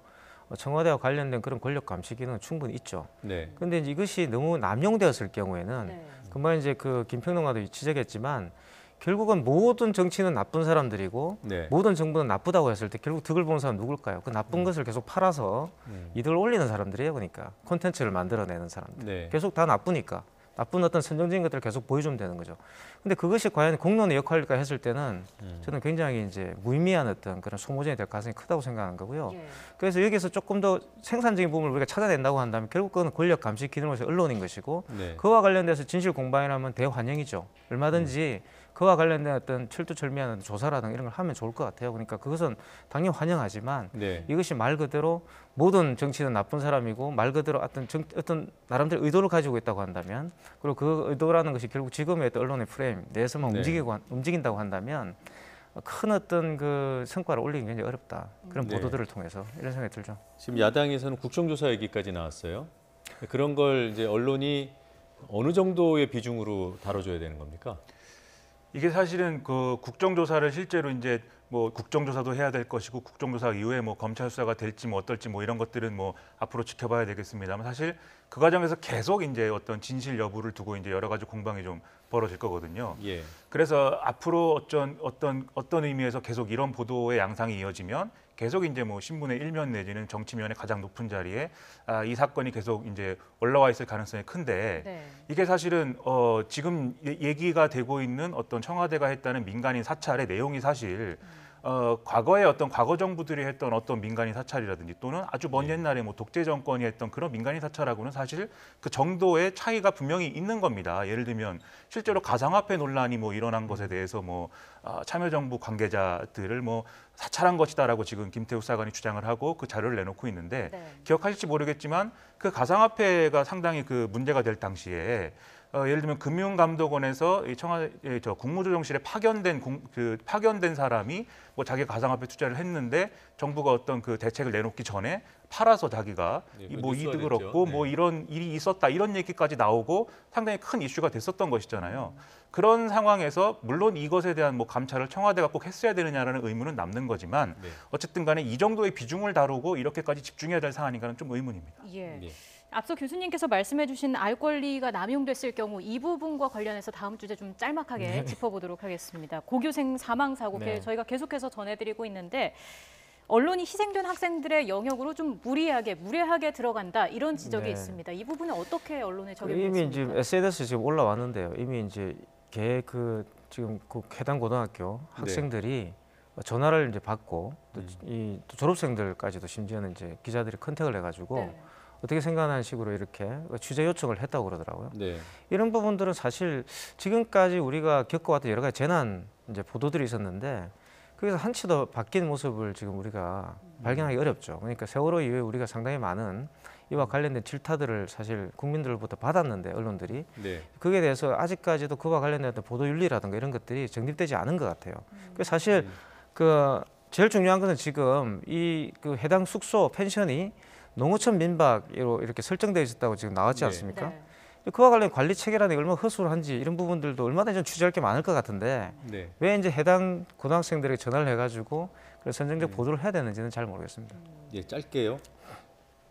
청와대와 관련된 그런 권력 감시 기능은 충분히 있죠. 그런데 이것이 너무 남용되었을 경우에는 금방 이제 그 김평론가도 지적했지만 결국은 모든 정치는 나쁜 사람들이고 모든 정부는 나쁘다고 했을 때 결국 득을 보는 사람 누굴까요? 그 나쁜 것을 계속 팔아서 이득을 올리는 사람들이에요. 그러니까 콘텐츠를 만들어내는 사람들. 계속 다 나쁘니까. 나쁜 어떤 선정적인 것들을 계속 보여주면 되는 거죠. 근데 그것이 과연 공론의 역할일까 했을 때는 저는 굉장히 이제 무의미한 어떤 그런 소모전이 될 가능성이 크다고 생각하는 거고요. 그래서 여기서 조금 더 생산적인 부분을 우리가 찾아낸다고 한다면 결국 그건 권력 감시 기능으로서 언론인 것이고 그와 관련돼서 진실 공방이라면 대환영이죠. 얼마든지 그와 관련된 어떤 철두철미한 조사라든가 이런 걸 하면 좋을 것 같아요. 그러니까 그것은 당연히 환영하지만 이것이 말 그대로 모든 정치는 나쁜 사람이고 말 그대로 어떤 나름대로 의도를 가지고 있다고 한다면 그리고 그 의도라는 것이 결국 지금의 어떤 언론의 프레임 내에서만 움직인다고 한다면 큰 어떤 그 성과를 올리기 굉장히 어렵다. 그런 보도들을 통해서 이런 생각이 들죠. 지금 야당에서는 국정조사 얘기까지 나왔어요. 그런 걸 이제 언론이 어느 정도의 비중으로 다뤄줘야 되는 겁니까? 이게 사실은 그 국정조사를 실제로 이제 뭐 국정조사도 해야 될 것이고 국정조사 이후에 뭐 검찰 수사가 될지 뭐 어떨지 뭐 이런 것들은 뭐 앞으로 지켜봐야 되겠습니다만 사실 그 과정에서 계속 이제 어떤 진실 여부를 두고 이제 여러 가지 공방이 좀 벌어질 거거든요. 그래서 앞으로 어떤 의미에서 계속 이런 보도의 양상이 이어지면 계속 이제 뭐 신문의 일면 내지는 정치면의 가장 높은 자리에 이 사건이 계속 이제 올라와 있을 가능성이 큰데 이게 사실은 지금 얘기가 되고 있는 어떤 청와대가 했다는 민간인 사찰의 내용이 사실 과거에 어떤 과거 정부들이 했던 어떤 민간인 사찰이라든지 또는 아주 먼 옛날에 뭐 독재 정권이 했던 그런 민간인 사찰하고는 사실 그 정도의 차이가 분명히 있는 겁니다. 예를 들면 실제로 가상화폐 논란이 뭐 일어난 것에 대해서 뭐 참여정부 관계자들을 뭐 사찰한 것이다라고 지금 김태우 수사관이 주장을 하고 그 자료를 내놓고 있는데 기억하실지 모르겠지만 그 가상화폐가 상당히 그 문제가 될 당시에 예를 들면 금융감독원에서 국무조정실에 파견된 사람이 뭐 자기 가상화폐 투자를 했는데 정부가 어떤 그 대책을 내놓기 전에 팔아서 자기가 뭐 뉴스가 이득을 됐죠. 얻고 뭐 이런 일이 있었다 이런 얘기까지 나오고 상당히 큰 이슈가 됐었던 것이잖아요. 그런 상황에서 물론 이것에 대한 뭐 감찰을 청와대가 꼭 했어야 되느냐라는 의문은 남는 거지만 어쨌든 간에 이 정도의 비중을 다루고 이렇게까지 집중해야 될 사안인가는 좀 의문입니다. 예. 앞서 교수님께서 말씀해 주신 알 권리가 남용됐을 경우 이 부분과 관련해서 다음 주제 좀 짤막하게 짚어보도록 하겠습니다. 고교생 사망 사고 저희가 계속해서 전해드리고 있는데 언론이 희생된 학생들의 영역으로 좀 무례하게 들어간다 이런 지적이 있습니다. 이 부분은 어떻게 언론에 적용됐습니까? 이미 지금 SNS에 지금 올라왔는데요. 이미 이제 지금 그 해당 고등학교 학생들이 전화를 이제 받고 또 졸업생들까지도 심지어는 이제 기자들이 컨택을 해가지고 어떻게 생각하는 식으로 이렇게 취재 요청을 했다고 그러더라고요. 이런 부분들은 사실 지금까지 우리가 겪어왔던 여러 가지 재난 이제 보도들이 있었는데 거기서 한치도 바뀐 모습을 지금 우리가 발견하기 어렵죠. 그러니까 세월호 이후에 우리가 상당히 많은 이와 관련된 질타들을 사실 국민들로부터 받았는데 언론들이 거기에 대해서 아직까지도 그와 관련된 보도 윤리라든가 이런 것들이 정립되지 않은 것 같아요. 그 사실 제일 중요한 것은 지금 그 해당 숙소 펜션이 농어촌 민박으로 이렇게 설정되어 있었다고 지금 나왔지 않습니까? 그와 관련 관리 체계라는 게 얼마나 허술한지 이런 부분들도 얼마나 좀 취재할 게 많을 것 같은데 왜 이제 해당 고등학생들에게 전화를 해가지고 선정적 보도를 해야 되는지는 잘 모르겠습니다. 짧게요.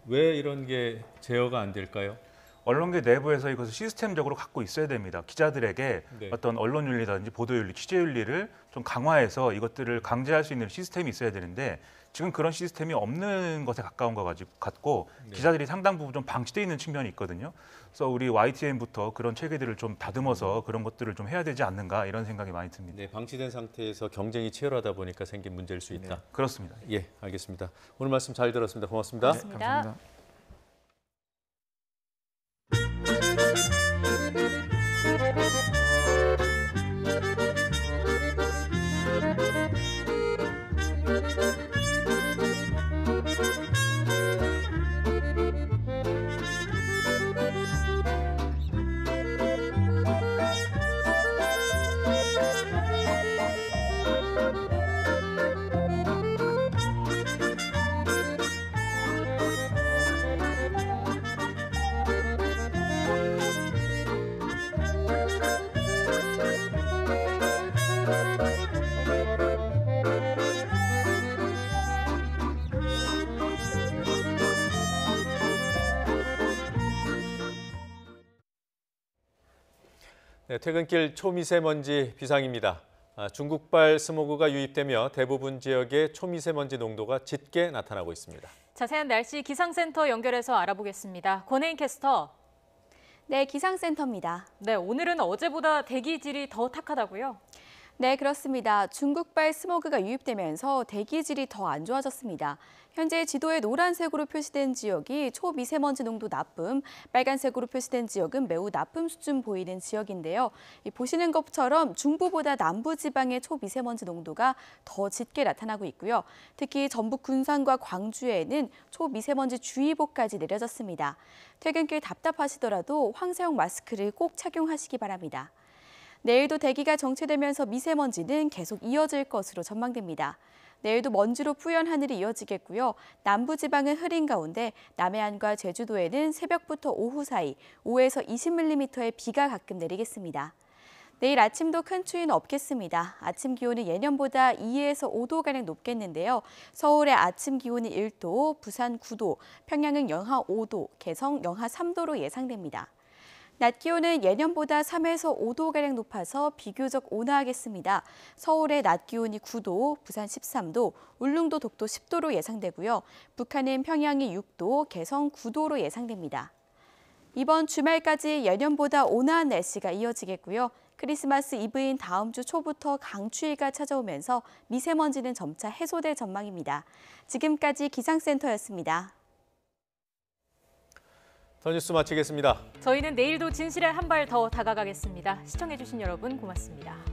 왜 이런 게 제어가 안 될까요? 언론계 내부에서 이것을 시스템적으로 갖고 있어야 됩니다. 기자들에게 어떤 언론 윤리라든지 보도 윤리, 취재 윤리를 좀 강화해서 이것들을 강제할 수 있는 시스템이 있어야 되는데 지금 그런 시스템이 없는 것에 가까운 것 같고 기자들이 상당 부분 좀 방치되어 있는 측면이 있거든요. 그래서 우리 YTN부터 그런 체계들을 좀 다듬어서 그런 것들을 좀 해야 되지 않는가 이런 생각이 많이 듭니다. 방치된 상태에서 경쟁이 치열하다 보니까 생긴 문제일 수 있다. 그렇습니다. 예, 알겠습니다. 오늘 말씀 잘 들었습니다. 고맙습니다. 감사합니다. 퇴근길 초미세먼지 비상입니다. 중국발 스모그가 유입되며 대부분 지역의 초미세먼지 농도가 짙게 나타나고 있습니다. 자세한 날씨 기상센터 연결해서 알아보겠습니다. 권혜인 캐스터. 네, 기상센터입니다. 네, 오늘은 어제보다 대기질이 더 탁하다고요? 네, 그렇습니다. 중국발 스모그가 유입되면서 대기질이 더 안 좋아졌습니다. 현재 지도에 노란색으로 표시된 지역이 초미세먼지 농도 나쁨, 빨간색으로 표시된 지역은 매우 나쁨 수준 보이는 지역인데요. 보시는 것처럼 중부보다 남부 지방의 초미세먼지 농도가 더 짙게 나타나고 있고요. 특히 전북 군산과 광주에는 초미세먼지 주의보까지 내려졌습니다. 퇴근길 답답하시더라도 황사용 마스크를 꼭 착용하시기 바랍니다. 내일도 대기가 정체되면서 미세먼지는 계속 이어질 것으로 전망됩니다. 내일도 먼지로 뿌연 하늘이 이어지겠고요. 남부지방은 흐린 가운데 남해안과 제주도에는 새벽부터 오후 사이 5에서 20mm의 비가 가끔 내리겠습니다. 내일 아침도 큰 추위는 없겠습니다. 아침 기온은 예년보다 2에서 5도가량 높겠는데요. 서울의 아침 기온은 1도, 부산 9도, 평양은 영하 5도, 개성 영하 3도로 예상됩니다. 낮 기온은 예년보다 3에서 5도가량 높아서 비교적 온화하겠습니다. 서울의 낮 기온이 9도, 부산 13도, 울릉도 독도 10도로 예상되고요. 북한은 평양이 6도, 개성 9도로 예상됩니다. 이번 주말까지 예년보다 온화한 날씨가 이어지겠고요. 크리스마스 이브인 다음 주 초부터 강추위가 찾아오면서 미세먼지는 점차 해소될 전망입니다. 지금까지 기상센터였습니다. 더 뉴스 마치겠습니다. 저희는 내일도 진실에 한 발 더 다가가겠습니다. 시청해주신 여러분 고맙습니다.